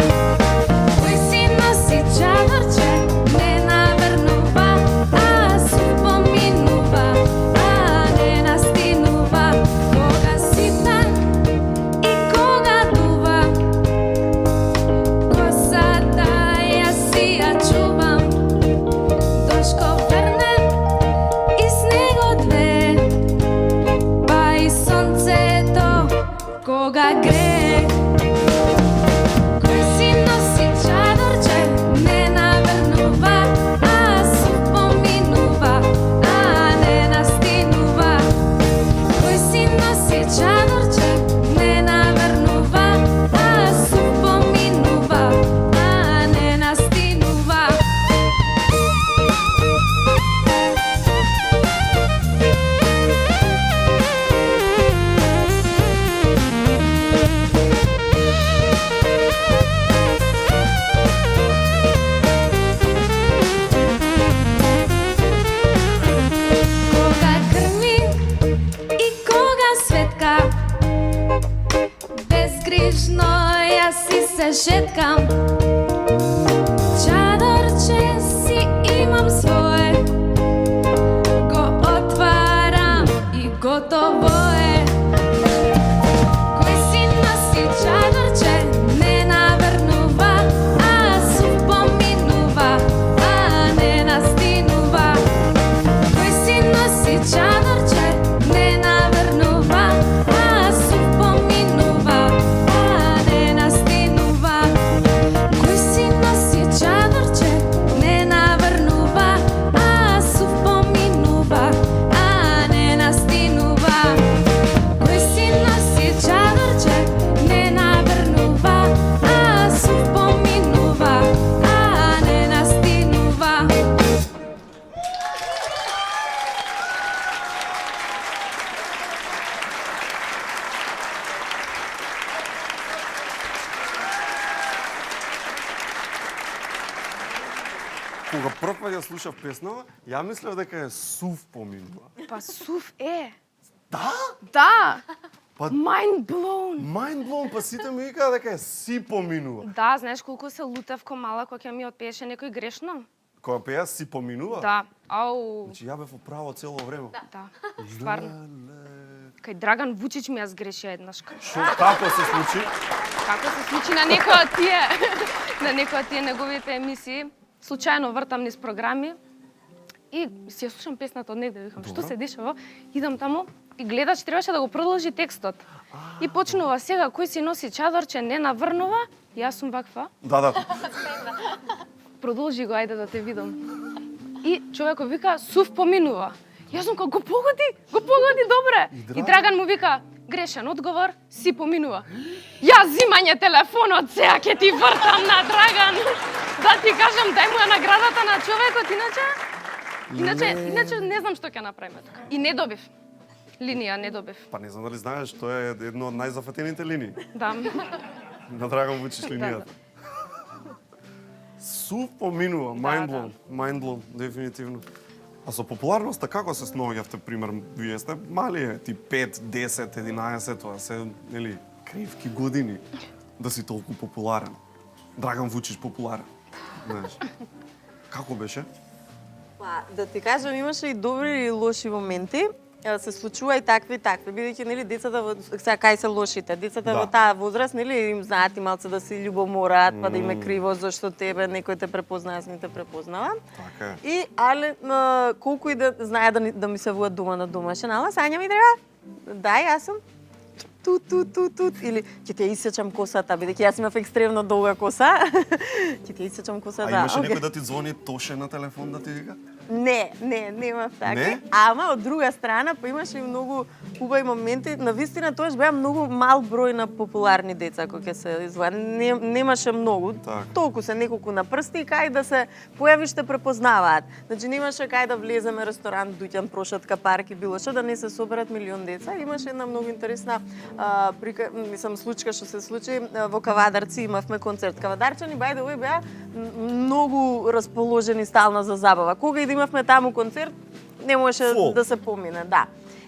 Кој си носи чадорче, не наврнува, а се поминува, а не настинува. Кога сипна и кога дува, косата јас си ја чувам. Дошко вернем и снегот две, па и сонцето кога грее. Кој си носи чадорче, не наврнува, а се поминува, а не настинува. Кој си носи чадорче, не наврнува, а се поминува, а не настинува. Кога грми и кога светка, безгрижно јас си се шеткам. Чадорче си имам свое, го отварам и готово е. Кој си носи чадорче, не наврнува, а се поминува, а не настинува. Кој си носи чадорче, не наврнува, а се поминува, а не настинува. Кој си носи чадорче, не наврнува, а се поминува, а не настинува. Кога прв пат ја слушав песнава, ја мислев дека е сув поминува. Па сув е. Да? Да. Па Mind blown. Mind blown, па сите ми викаа дека е си поминува. Да, знаеш колку се лутев ко мала кога ќе ми отпееше некој грешно? Кога пеа си поминува? Да. Ау. Значи ја бев управо цело време. Да. Стварно. Кај Драган Вучич ми ја сгреши еднашка. Шо, како се случи? Како се случи на некој од тие на некој од тие неговите емисии. Случајно вртам низ програми и си ја слушам песната од негде, викам, што се дешава? Идам таму и гледач требаше да го продолжи текстот. И почнува сега кој си носи чадорче, не наврнува, и јас сум ваква. Да. Продолжи го, ајде да те видам. И човекот вика, сув поминува. Јас сум како, го погоди добре. И Драган му вика, грешен одговор, си поминува. Јас зимање телефонот, сега ќе ти вртам на Драган. Да ти кажам, дај му ја наградата на човекот, иначе не знам што ќе направиме тука. И не добив. Линија не добив. Па не знам дали знаеш, тоа е едно од најзафатените линии. Да. На Драган Вучич линијата. Сув поминува, mind blown, дефинитивно. А со популарноста како се снаоѓавте, пример, вие сте мали, ти 5, 10, 11, тоа се, нели, кривки години да си толку популарен. Драган Вучич популарен. Знаеш. Како беше? Па, да ти кажам, имаше и добри и лоши моменти. Се случува и такви, бидејќи нели децата сега кај се лошите, децата во таа возраст нели им знаат и малце да се љубоморат, па да им е криво зашто тебе некој те препознава, не те препознава. Така е. И але колку и да знае да ми се воат дома на домашен, ала Сања ми треба. Да, јас сум тут или ќе ти ја исечам косата, бидејќи јас имав екстремно долга коса. Ќе ти ја исечам косата. А имаше некој да ти звони тоше на телефон да ти вика? Не, немав такви. Ама од друга страна, па имаше и многу убави моменти. Навистина тоаш беа многу мал број на популарни деца кои ќе се извоја. Немаше многу. Толку се неколку на прсти и кај да се појавиш те препознаваат. Значи немаше кај да влеземе ресторант, дуќан, прошатка, парк и било што да не се соберат милион деца. Имаше една многу интересна случка што се случи во Кавадарци, имавме концерт. Кавадарчани by the way беа многу расположени стална за забава. Кога и да имавме таму концерт, не можеше да се помине, да.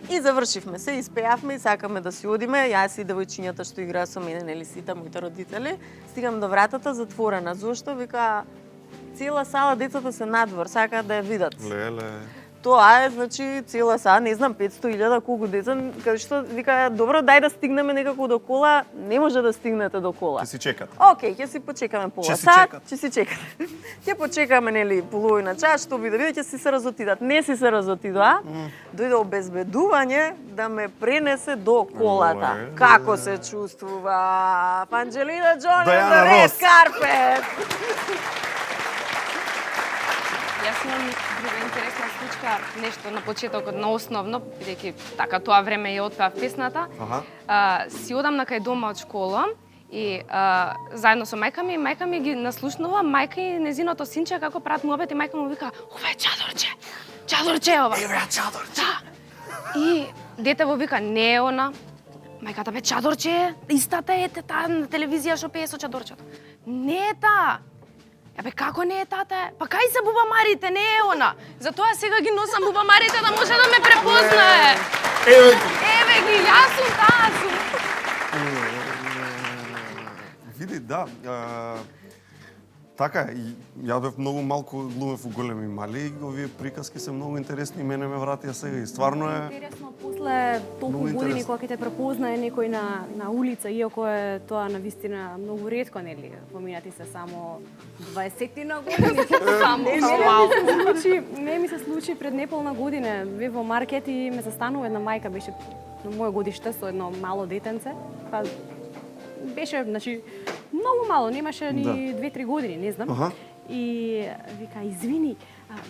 И завршивме се, испеавме и сакаме да си одиме. Јас и девојчињата што играа со мене, нели сите моите родители, стигам до вратата затворена. Зошто? Вика, цела сала децата се надвор, сакаат да ја видат. Леле. Тоа е, значи, цела сала, не знам, 500.000 колку деца, кај што вика, добро, дај да стигнеме некако до кола, не може да стигнете до кола. Ќе си чекат. Океј, ќе си почекаме пола сат, ќе си чекате. Ќе почекаме, нели, половина час, што би да видите, ќе си се разотидат. Не си се разотидоа, дојде обезбедување да ме пренесе до колата. Како се чувствува Анџелина Џони on the red carpet? Јас имам друга интересна случка, нешто на почетокот на основно, бидејќи така тоа време ја отпеав песната. Си одам на кај дома од школа и заедно со мајка ми ги наслушнува, мајка и незиното синче како прават муабет и мајка му вика: "Ова е чадорче ова." Еве чадорче. Да. И детево вика: "Не е она." Мајката: "Бе, чадорче, истата е таа на телевизија што пее со чадорчето." "Не е таа." Абе, како не е тата? Па кај се бубамарите? Не е она. Затоа сега ги носам бубамарите да може да ме препознае. Еве ги, јас сум таа сум. Види, да. Така е, ја бев многу малку глумев у големи мали и овие приказки се многу интересни и мене ме вратија сега и стварно е интересно после толку години кога ќе те препознае некој на улица, иако е тоа навистина многу ретко, нели? Поминати се само 20 години. Не ми се случи пред неполна година. Бев во маркет и ме застанува една мајка, беше на моје годиште со едно мало детенце. Па беше, значи, многу мало, немаше ни 2-3 години, не знам. И вика: "Извини,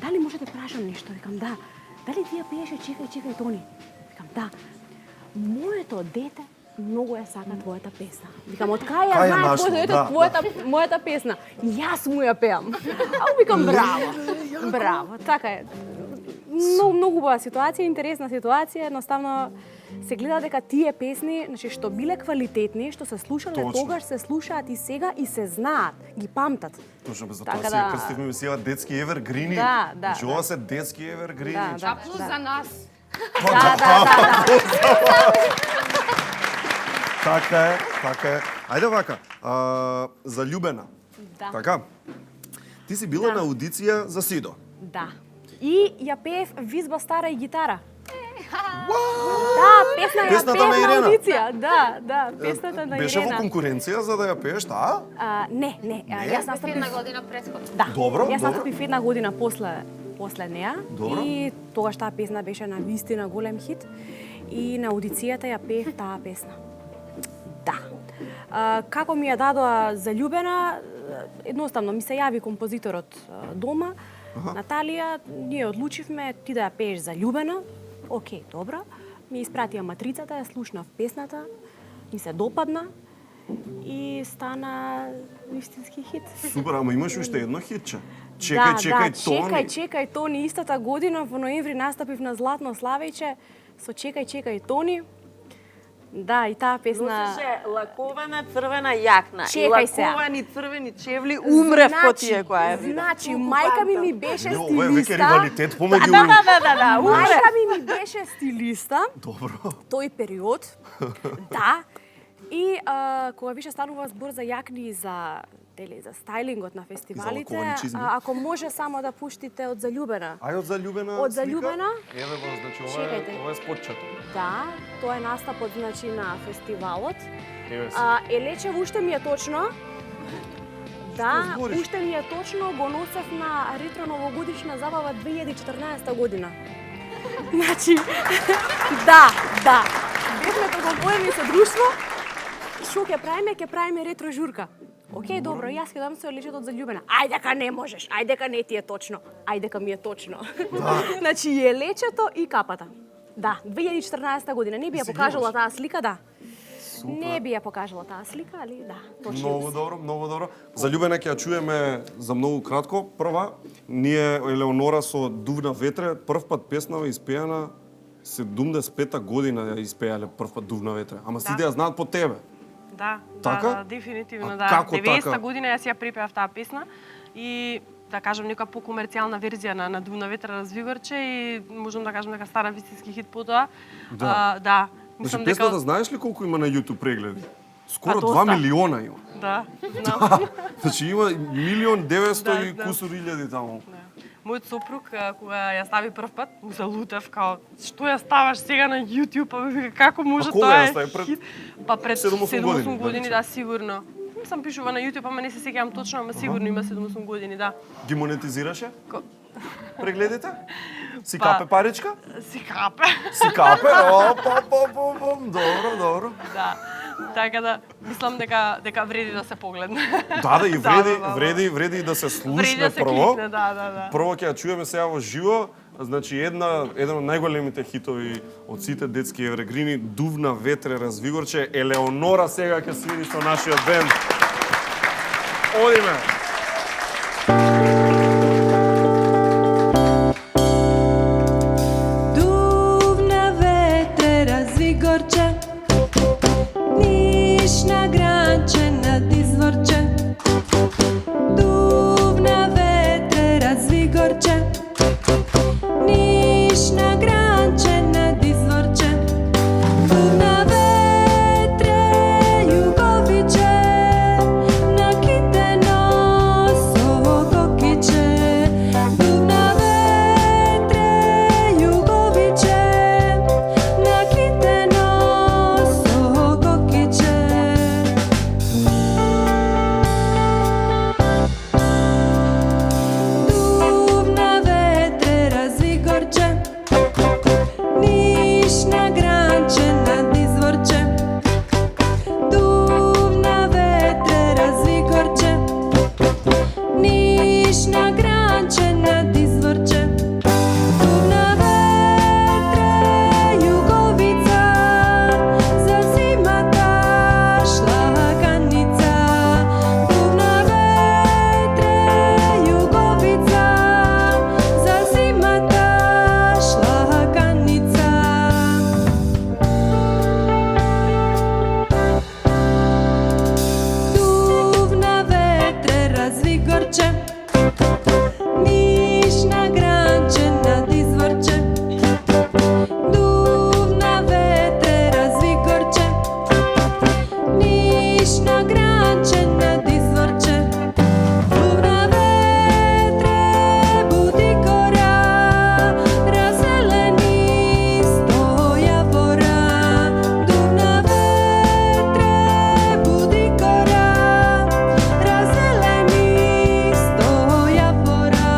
дали може да прашам нешто?" Викам: "Да." "Дали ти ја пееше Чекај Тони?" Викам: "Да." "Моето дете многу ја сака твојата песна." Викам: "Од кај ја знаеш мојата песна?" "Јас му ја пеам." А викам: "Браво." Браво, така е. Многу убава ситуација, интересна ситуација, едноставно се гледа дека тие песни, значи што биле квалитетни, што се слушале Точно. тогаш, се слушаат и сега и се знаат, ги памтат. Точно, без Така тоа си да- крстивме мисија детски евергрини. Да, да, Значи, ова да. се детски евергрини. Да, А плюс за нас. Така е, така е. Ајде вака, заљубена. Да. Така? Ти си била на аудиција за Сидо. Да. И ја пеев Визба стара и гитара. Да, песната Песната ја на пеев на Ирена. аудиција. Да, песната на Беше во Ирена. конкуренција за да ја пееш, таа? Не, јас настапив Една година предходно. Да. Добро, Јас добро. настапив една година после неа. Добро. И тогаш таа песна беше на вистина голем хит. И на аудицијата ја пеев таа песна. Да. Како ми ја дадоа заљубена, едноставно ми се јави композиторот дома, Наталија, ние одлучивме ти да ја пееш заљубена. Океј, добро. Ми испратија матрицата, ја слушнав песната, ми се допадна и стана вистински хит. Супер, ама имаш уште едно хитче. Чекај, Тони. Чекај, Тони. Истата година во ноември настапив на Златно Славејче со Чекај, Тони. Да, и таа песна... Носеше лакована црвена јакна и Чекај сега. лаковани црвени чевли, умрев по тие која ја видов. Значи, мајка ми беше Не, ова е веќе стилиста. ривалитет помеѓу... Да, Умрев. мајка ми беше стилиста. Добро. Тој период. Да. И кога више станува збор за јакни и за стајлингот на фестивалите, алкохоличизми. ако може само да пуштите од заљубена. Ај од заљубена Од слика? заљубена? Еве го, значи Чекајте. ова е спотчето. Да, тоа е настапот значи на фестивалот. Еве се. Елечев уште ми е точно. Да, Што збориш? уште ми е точно, го носев на ретро новогодишна забава 2014 година. Значи, да. Бевме договорени со друштво, што ќе правиме? Ќе правиме ретро журка. Океј, добро, јас ќе дам се лечет од заљубена. Ајде дека не можеш, ајде дека не ти е точно, ајде дека ми е точно. Значи, е лечето и капата. Да, 2014 година. Не би ја Си ги покажала имаш? таа слика, да. Не би ја покажала таа слика, али да, точно. Многу добро, многу добро. Заљубена ќе ја чуеме за многу кратко. Прва, ние Елеонора со Дувна ветре, прв пат песнава испеана 75-та година ја испеале прв пат Дувна ветре. Ама сите ја знаат по тебе. Да, Така? да, дефинитивно, А да. како 90-та така? година јас ја припеав таа песна и да кажам нека покомерцијална верзија на Дувна ветра развигорче и можам да кажам дека стана вистински хит потоа. Да. Да. Значи Мислам песната знаеш ли колку има на YouTube прегледи? Скоро доста. 2 милиона има. Да, знам. Значи има 1.900.000 и Да. кусур илјади таму. Мојот сопруг, кога ја стави прв пат, му залутев, као, што ја ставаш сега на YouTube, па вика, како може кога тоа ја е стави? Пред хит? Па пред 7-8 7-8 години, години, да да, сигурно. Сам пишува на YouTube, ама не се сеќавам точно, ама сигурно има 7-8 години, да. Ги монетизираше? Прегледите? Си Па- капе паричка? Си капе. Си капе? Добро, добро. Да. Така да, мислам дека вреди да се погледне. Да, и Да. вреди да се Вреди слушне да се прво. кликне, да. Прво ќе ја чуеме сега во живо, значи еден од најголемите хитови од сите детски еврегрини, Дувна ветре развигорче, Елеонора сега ќе свири со нашиот бенд. Одиме. Duvna vetre razvigorče, Niš na granče nad izvorče. Duvna vetre razvigorče, Niš na granče nad izvorče. Duvna vetre jugoviće, na kite noso kokiće. Duvna vetre jugoviće, na kite noso kokiće. Летиш на гранче над изворче. Дувна ветре, буди кора, разелени сто јавора. Дувна ветре, буди кора, разелени сто јавора.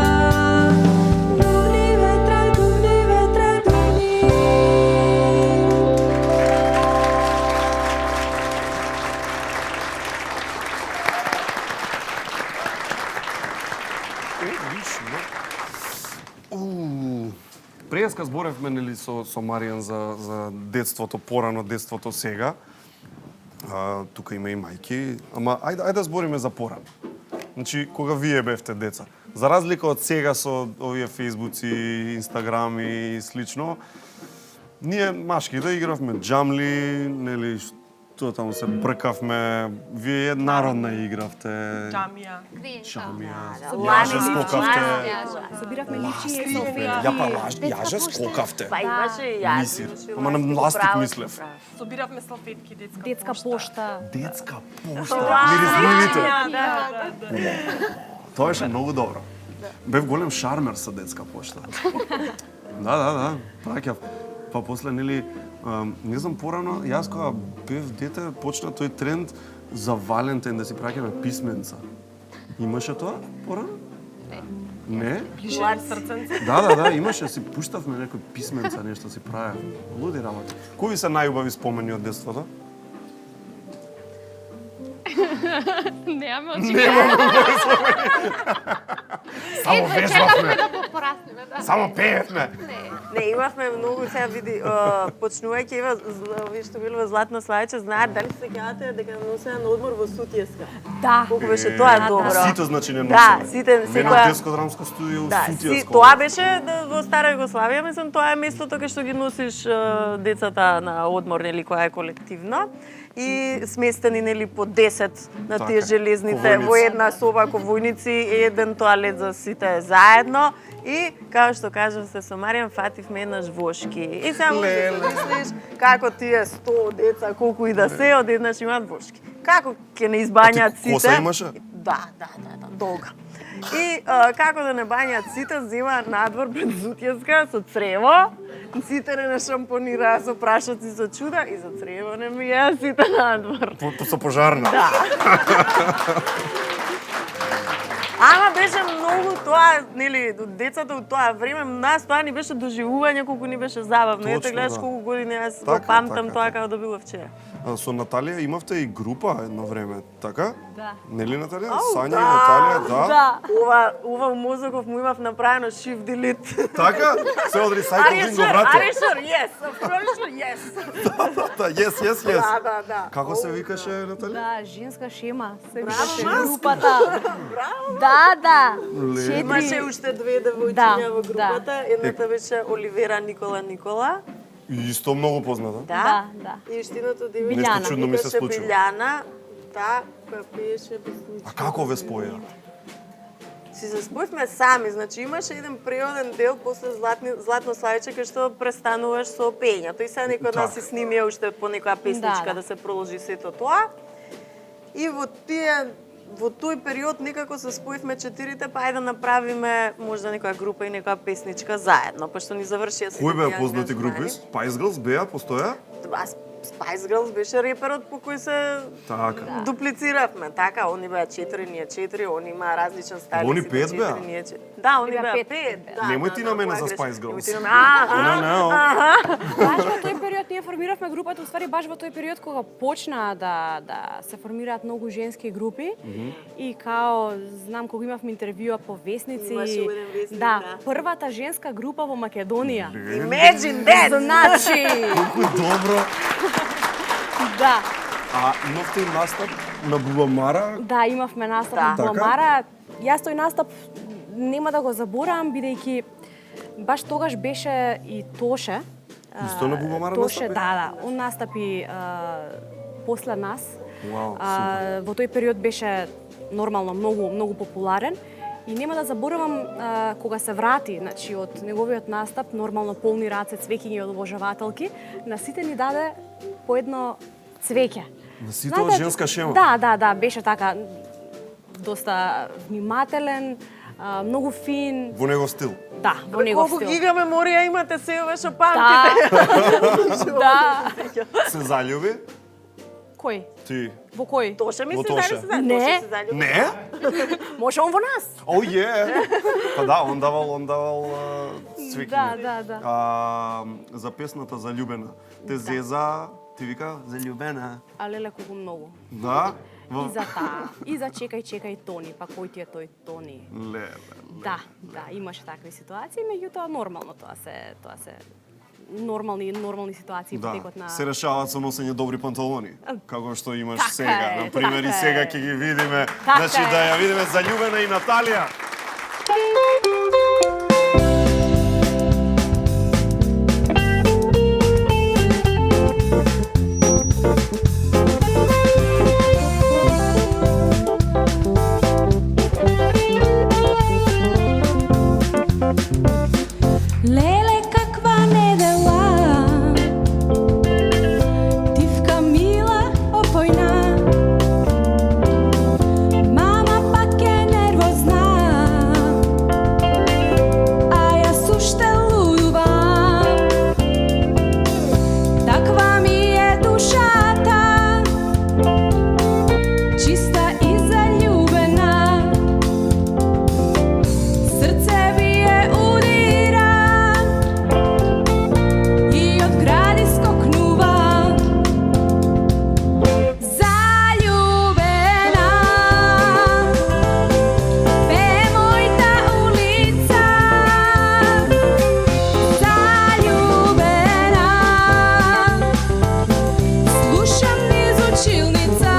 Дувни ветре, дувни ветре, дувни. Преска зборевме нели со Маријан за детството порано, детството сега. Тука има и мајки, ама ајде да збориме за порано. Значи, кога вие бевте деца, за разлика од сега со овие фејсбуци, инстаграми и слично, ние машки да игравме джамли, нели што таму се бркавме, вие народна игравте. Џамија. Џамија. Лане Јаже скокавте. Собиравме личиња и салфетки. Ја па јаже скокавте. Па имаше и јас. Мисир. Ама на ластик мислев. Собиравме салфетки, Детска пошта. Детска пошта. Мирисливите. Да. Тоа беше многу добро. Бев голем шармер со детска пошта. Да. Праќав. Па после, нели, не знам, порано, јас кога бев дете, почна тој тренд за Валентин да си праќаме писменца. Имаше тоа порано? Не? Ближе срценце. Да, имаше, си пуштавме некој писменца, нешто си правев. Луди работи. Кои ви се најубави спомени од детството? Немаме Само вежбавме. да пораснеме, да. Само пеевме. Не, имавме многу, сега види, почнувајќи овие што било во Златно Слајче, знаат дали се сеќавате дека носеа на одмор во Сутијеска. Да. Колку беше тоа добро. Сите значи не Да, носеме. сите Мене секоја детско драмско студио Да, Сутијеско. тоа беше во Стара Југославија, мислам, тоа е местото кај што ги носиш децата на одмор, нели, која е колективна. И сместени, нели, по 10 на тие Така, железните ковојници. во една соба, ковојници, еден тоалет за сите заедно. И, како што кажам, се со Маријан фативме еднаш вошки. И само Леле. да мислиш како тие 100 деца, колку и да се, одеднаш имаат вошки. Како ќе не избањаат сите? Коса имаше? Да, долга. И како да не бањаат сите, земаат надвор пред Сутијеска со црево, сите не нашампонираа со прашаци со чуда и за црево не мијаа сите надвор. Со пожарна. Да. Ама беше многу тоа, нели, децата од тоа време, нас тоа ни беше доживување колку ни беше забавно. Ете Точно, гледаш да. колку години јас го Така, памтам така, тоа така. како да било вчера. Со Наталија имавте и група едно време, така? Да. Нели Наталија? Ау, Сања и Наталија, да. Да. Ова у мозоков му имав направено shift delete. Така? Се одри сајкот го врати. Are you sure? Yes, of course, yes. Да, yes. Да. Како се викаше Наталија? Да, женска шема. Се Браво, викаше Маска. групата. Браво. Да. Леле. Имаше уште две девојчиња Да, во групата. Едната беше Оливера Никола. Исто многу позната. Да. Да. И уште девојчиња Нешто чудно ми се викаше случило. Билјана. Да, која пееше песничка. А како ве споја? Си се спојавме сами, значи имаше еден преоден дел после Златно Слајче кај што престануваш со пењето и сега некој од нас си снимија уште по некоја песничка да се продолжи сето тоа. И во тој период некако се споивме четирите, па ајде да направиме можда некоја група и некоја песничка заедно, пошто ни завршија сите. Кои беа тие познати ангажмани. групи? Spice Girls беа, постоја? Spice Girls беше реперот по кој се Така. дуплициравме, така, они беа 4, ние 4, они имаа различен стайл. Они сите 5 4, беа? ние 4. Да, они Беа беа пет. 5. Да, Немој ти на мене тоа за грешка. Spice Girls. Немој ти на мене. Баш во тој период ние формиравме групата, уствари баш во тој период кога почнаа да се формираат многу женски групи и као знам кога имавме интервјуа по весници. Имаше еден весник, да, да. првата женска група во Македонија. Imagine that! Значи, Колку добро. да. А имавте и настап на Бубамара? Да, имавме настап Да. на Буамара. Јас тој настап нема да го заборавам, бидејќи баш тогаш беше и Тоше. Исто на Бубамара Тоше, настапи? да. Он настапи после нас. Вау, Во тој период беше нормално многу популарен. И нема да заборавам кога се врати, значи од неговиот настап, нормално полни раце, цвеќиња од обожавателки, на сите ни даде по едно цвеќе. На сите од женска шема. Да, беше така доста внимателен, многу фин. Во негов стил. Да, во негов Колку стил. гига меморија имате се ова што памтите. Да. Се залюби? Кој? Ти. Во кој? Тоша Во Тоша. Не. Не? Може он во нас. О, Па да, он давал свикни. Да. За песната Заљубена. Те зеза, ти вика Заљубена. А леле колку многу. Да? И за таа, и за чекај Тони, па кој ти е тој Тони? Леле. Да, имаше такви ситуации, меѓутоа нормално тоа се нормални ситуации во Да, текот на се решаваат со носење добри панталони, како што имаш Така сега. е, Например, и така сега е. ќе ги видиме, Така значи да е. ја видиме Заљубена и Наталија. Леле, каква недела, дивка мила, опојна. Мама пак е нервозна, а јас уште лудувам. Таква ми е душата, чиста и заљубена. Срце бие удира и од гради скокнува. Заљубена бе мојта улица. Заљубена слушам низ училница.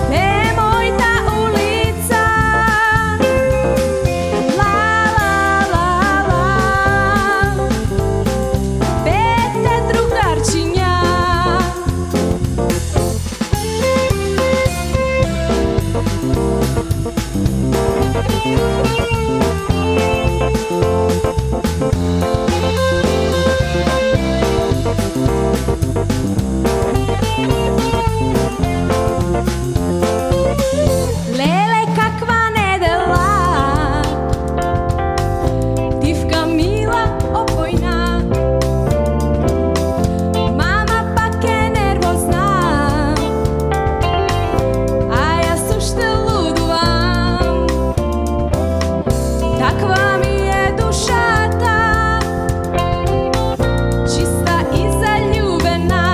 Бе мојта улица. Бете другарчиња. Леле, каква недела, дивка мила, опојна. Мама пак е нервозна, а јас уште лудувам. Таква ми е душата, чиста и заљубена.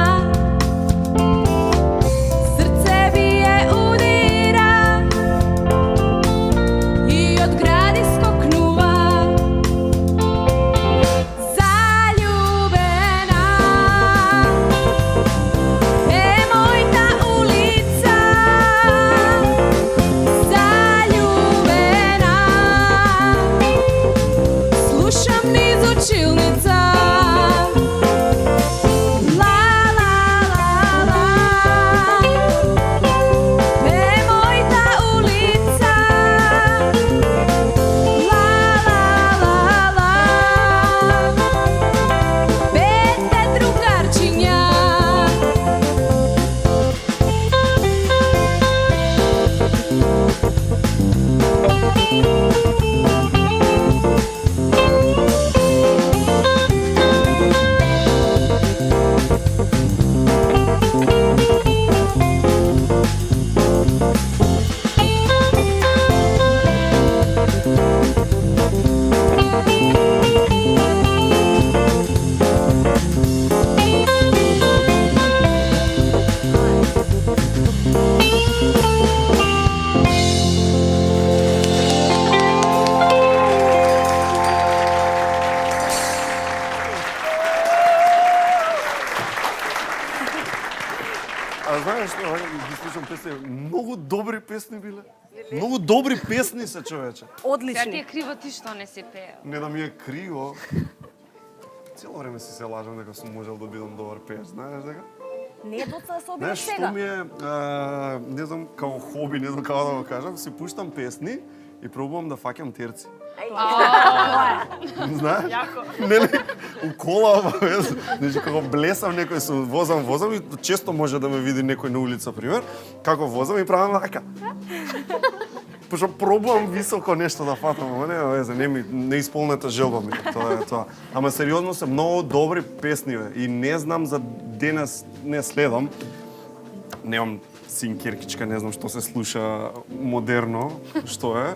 Срце бие удира и од гради скокнува. Заљубена е мојта улица. Заљубена слушам низ училница. Бе мојта улица. Бете другарчиња. А знаеш што, ги слушам песни, многу добри песни биле. Многу добри песни се, човече. Сега ти е криво ти што не се пее. Не да ми е криво. Цело време си се лажам дека сум можел да бидам добар пееш, знаеш дека? Не е доцна да се обидеш Знаеш, што сега. ми е, не знам, као хоби, не знам како да го кажам, си пуштам песни и пробувам да фаќам терци. Знаеш? Нели, у кола, значи како блесам некој со возам и често може да ме види некој на улица, пример, како возам и правам вака. Пошто пробувам високо нешто да фатам, ама нема везе, не исполнета желба ми, тоа е тоа. Ама сериозно се многу добри песни и не знам за денес не следам. Немам син Киркичка, не знам што се слуша модерно, што е.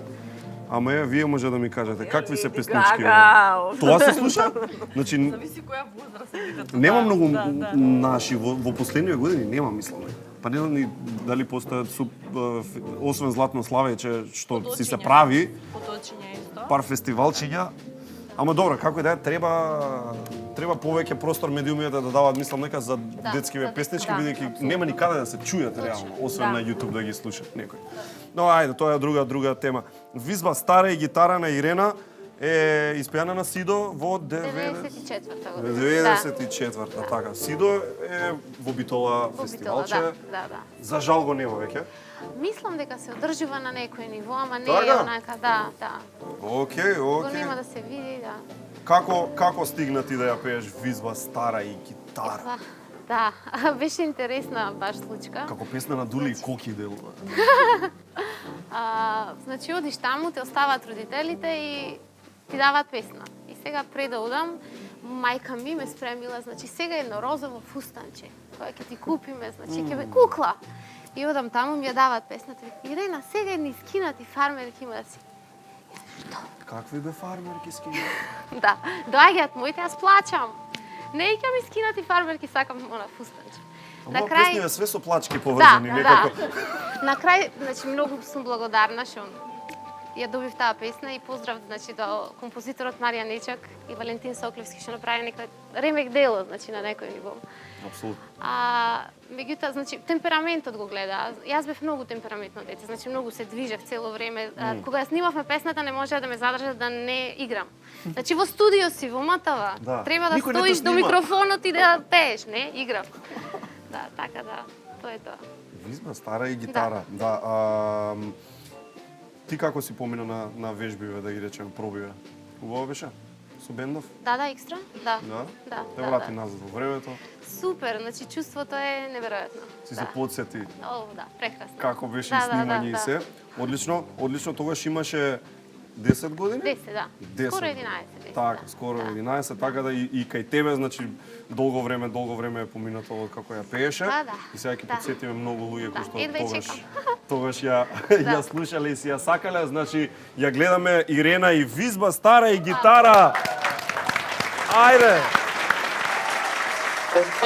Ама вие може да ми кажете какви се песнички. Тоа се слуша? Значи зависи која возраст е детето. Нема многу наши во последниве години, нема мислам. Па не знам ни дали постојат освен Златно славеќе што си се прави. Поточиња исто. Пар фестивалчиња. Ама добро, како и да е, треба повеќе простор медиумите да даваат, мислам, нека за детскиве песнички, бидејќи нема никаде да се чујат реално, освен на YouTube да ги слушат некој. Но ајде, тоа е друга тема. Визба стара и гитара на Ирена е испеана на Сидо во 94-та година. 94-та, така. Сидо е во Битола фестивалче. Да. За жал го нема веќе. Мислам дека се одржува на некој ниво, ама не Така? е онака, да. Океј. Го нема да се види, да. Како стигна ти да ја пееш Визба стара и гитара? Да, беше интересна баш случка. Како песна на Дули и Коки делува. Значи, одиш таму, те оставаат родителите и ти даваат песна. И сега пред да одам, мајка ми ме спремила, значи сега едно розово фустанче, кое ќе ти купиме, значи ќе бе кукла. И одам таму, ми ја даваат песната. Ирена, сега едни скинати фармерки има да си. Што? Какви бе фармерки скинати? Да, доаѓаат моите, јас плачам. Не ќе ми скинати фармерки, сакам она фустанче. Ама песниве све со плачки поврзани, некако. На крај, значи, многу сум благодарна што ја добив таа песна и поздрав, значи, до композиторот Марија Нечак и Валентин Соклевски што направи некој ремек дело, значи, на некој ниво. Апсолутно. Меѓутоа, значи, темпераментот го гледа. Јас бев многу темпераментно дете, значи, многу се движев цело време. Кога ја снимавме песната, не можеа да ме задржат да не играм. Значи, во студио си, во МТВ, треба да стоиш до микрофонот и да пееш, не? Играв. Да, така да, тоа е тоа. Визба стара и гитара. Да. Ти како си помина на вежбиве, да ги речеме, пробиве? Убаво беше? Со бендов? Да, екстра? Да. Те врати назад во времето. Супер, значи чувството е неверојатно. Си се подсети. О, да, прекрасно. Како беше снимање и се. Одлично, тогаш имаше 10 години? 10, да. 10. Скоро 11. Така, скоро 11, така да и кај тебе, значи, долго време е поминато како ја пееше. Да. И сега ќе подсетиме многу луѓе кои што Едва чекам. тогаш ја слушале и си ја сакале, значи ја гледаме Ирена и Визба стара и гитара. Ајде! Vizba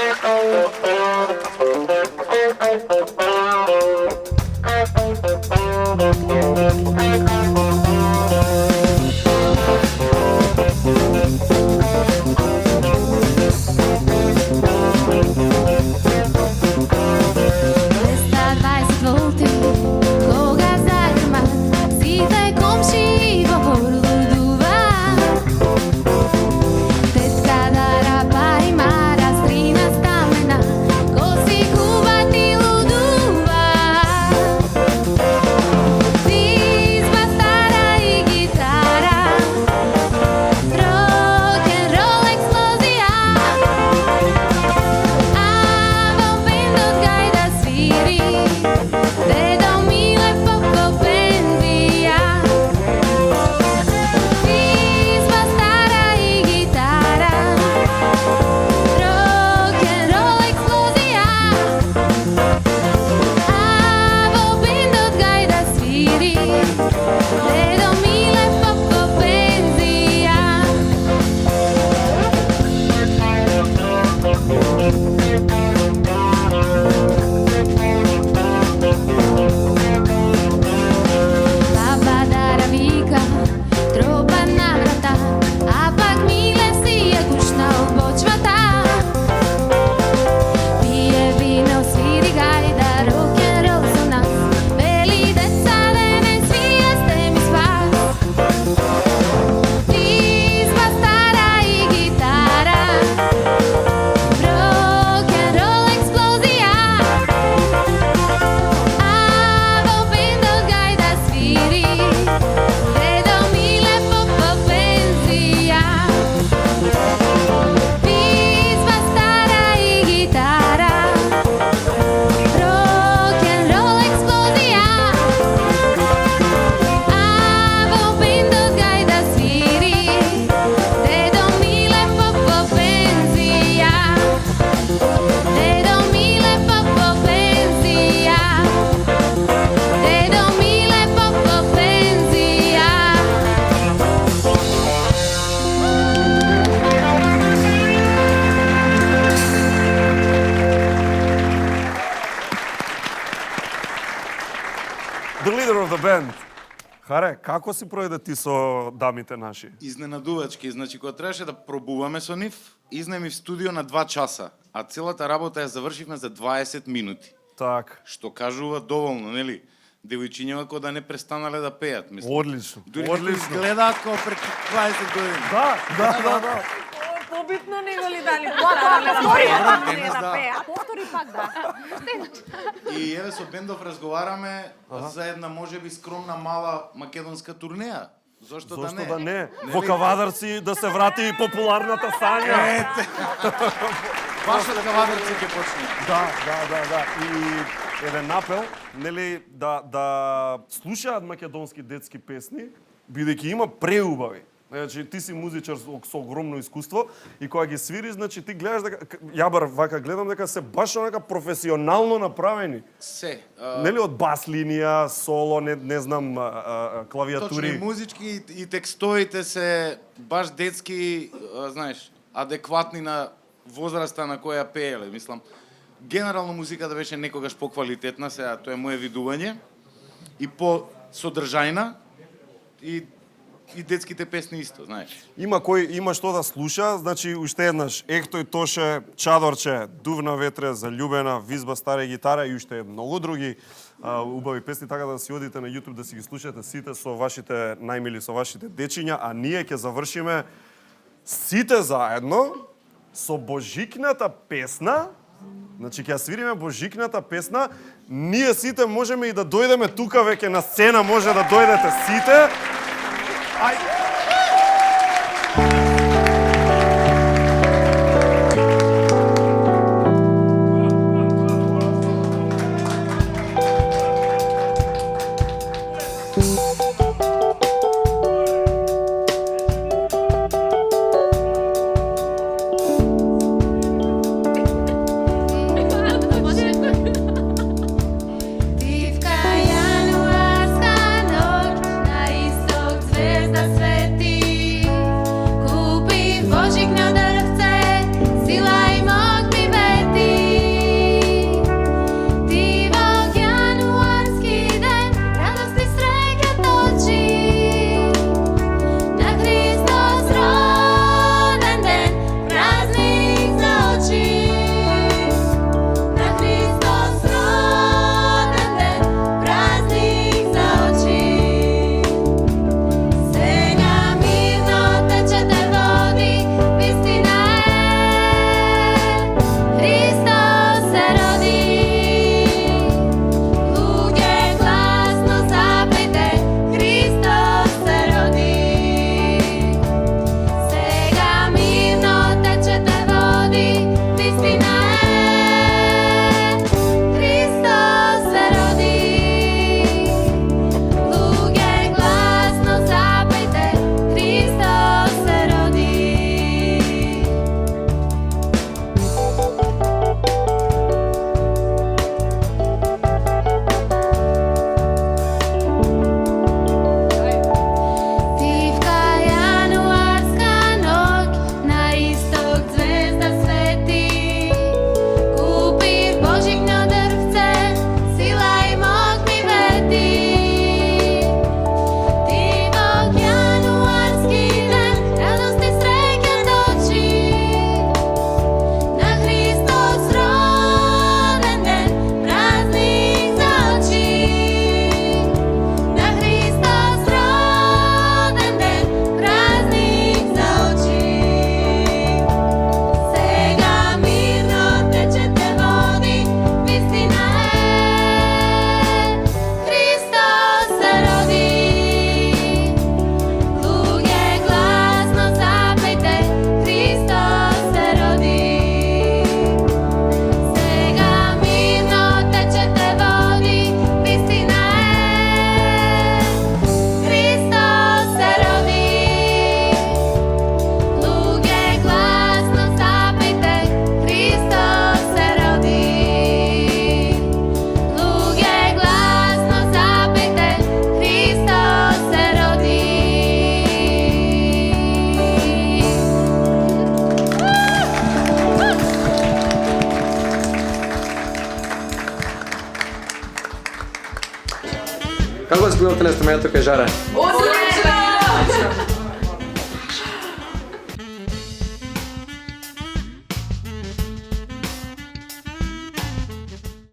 бенд. Харе, како си пројде ти со дамите наши? Изненадувачки, значи кога требаше да пробуваме со нив, изнеми в студио на 2 часа, а целата работа ја завршивме за 20 минути. Так. Што кажува доволно, нели? Девојчињава кој да не престанале да пеат, мислам. Одлично. Дури Одлично. изгледаат како пред 20 години. Да. Побитно не го ли дали? Повтори пак, да. И еве со бендов разговараме за една можеби скромна мала македонска турнеја. Зошто да не? Во Кавадарци да се врати популарната Сања. Баш од Кавадарци ќе почне. Да. И еден апел, нели, да слушаат македонски детски песни, бидејќи има преубави. Значи, ти си музичар со огромно искуство и кога ги свириш, значи ти гледаш дека ја бар вака гледам дека се баш онака професионално направени. Се. Нели од бас линија, соло, не знам, клавиатури. Точно, и музички и текстовите се баш детски, знаеш, адекватни на возраста на која пееле, мислам. Генерално музиката беше некогаш поквалитетна, сега тоа е мое видување, и по содржајна, и детските песни исто, знаеш. Има што да слуша, значи уште еднаш Ехтој Тоше, Чадорче, Дувна ветре, Заљубена, Визба стара гитара и уште многу други убави песни, така да си одите на YouTube да си ги слушате сите со вашите најмили, со вашите дечиња, а ние ќе завршиме сите заедно со Божикната песна. Значи ќе свириме Божикната песна. Ние сите можеме и да дојдеме тука веќе на сцена, може да дојдете сите. Тивка јануарска ноќ, на исток звезда све изгледате на инструментот кај жаре? 18!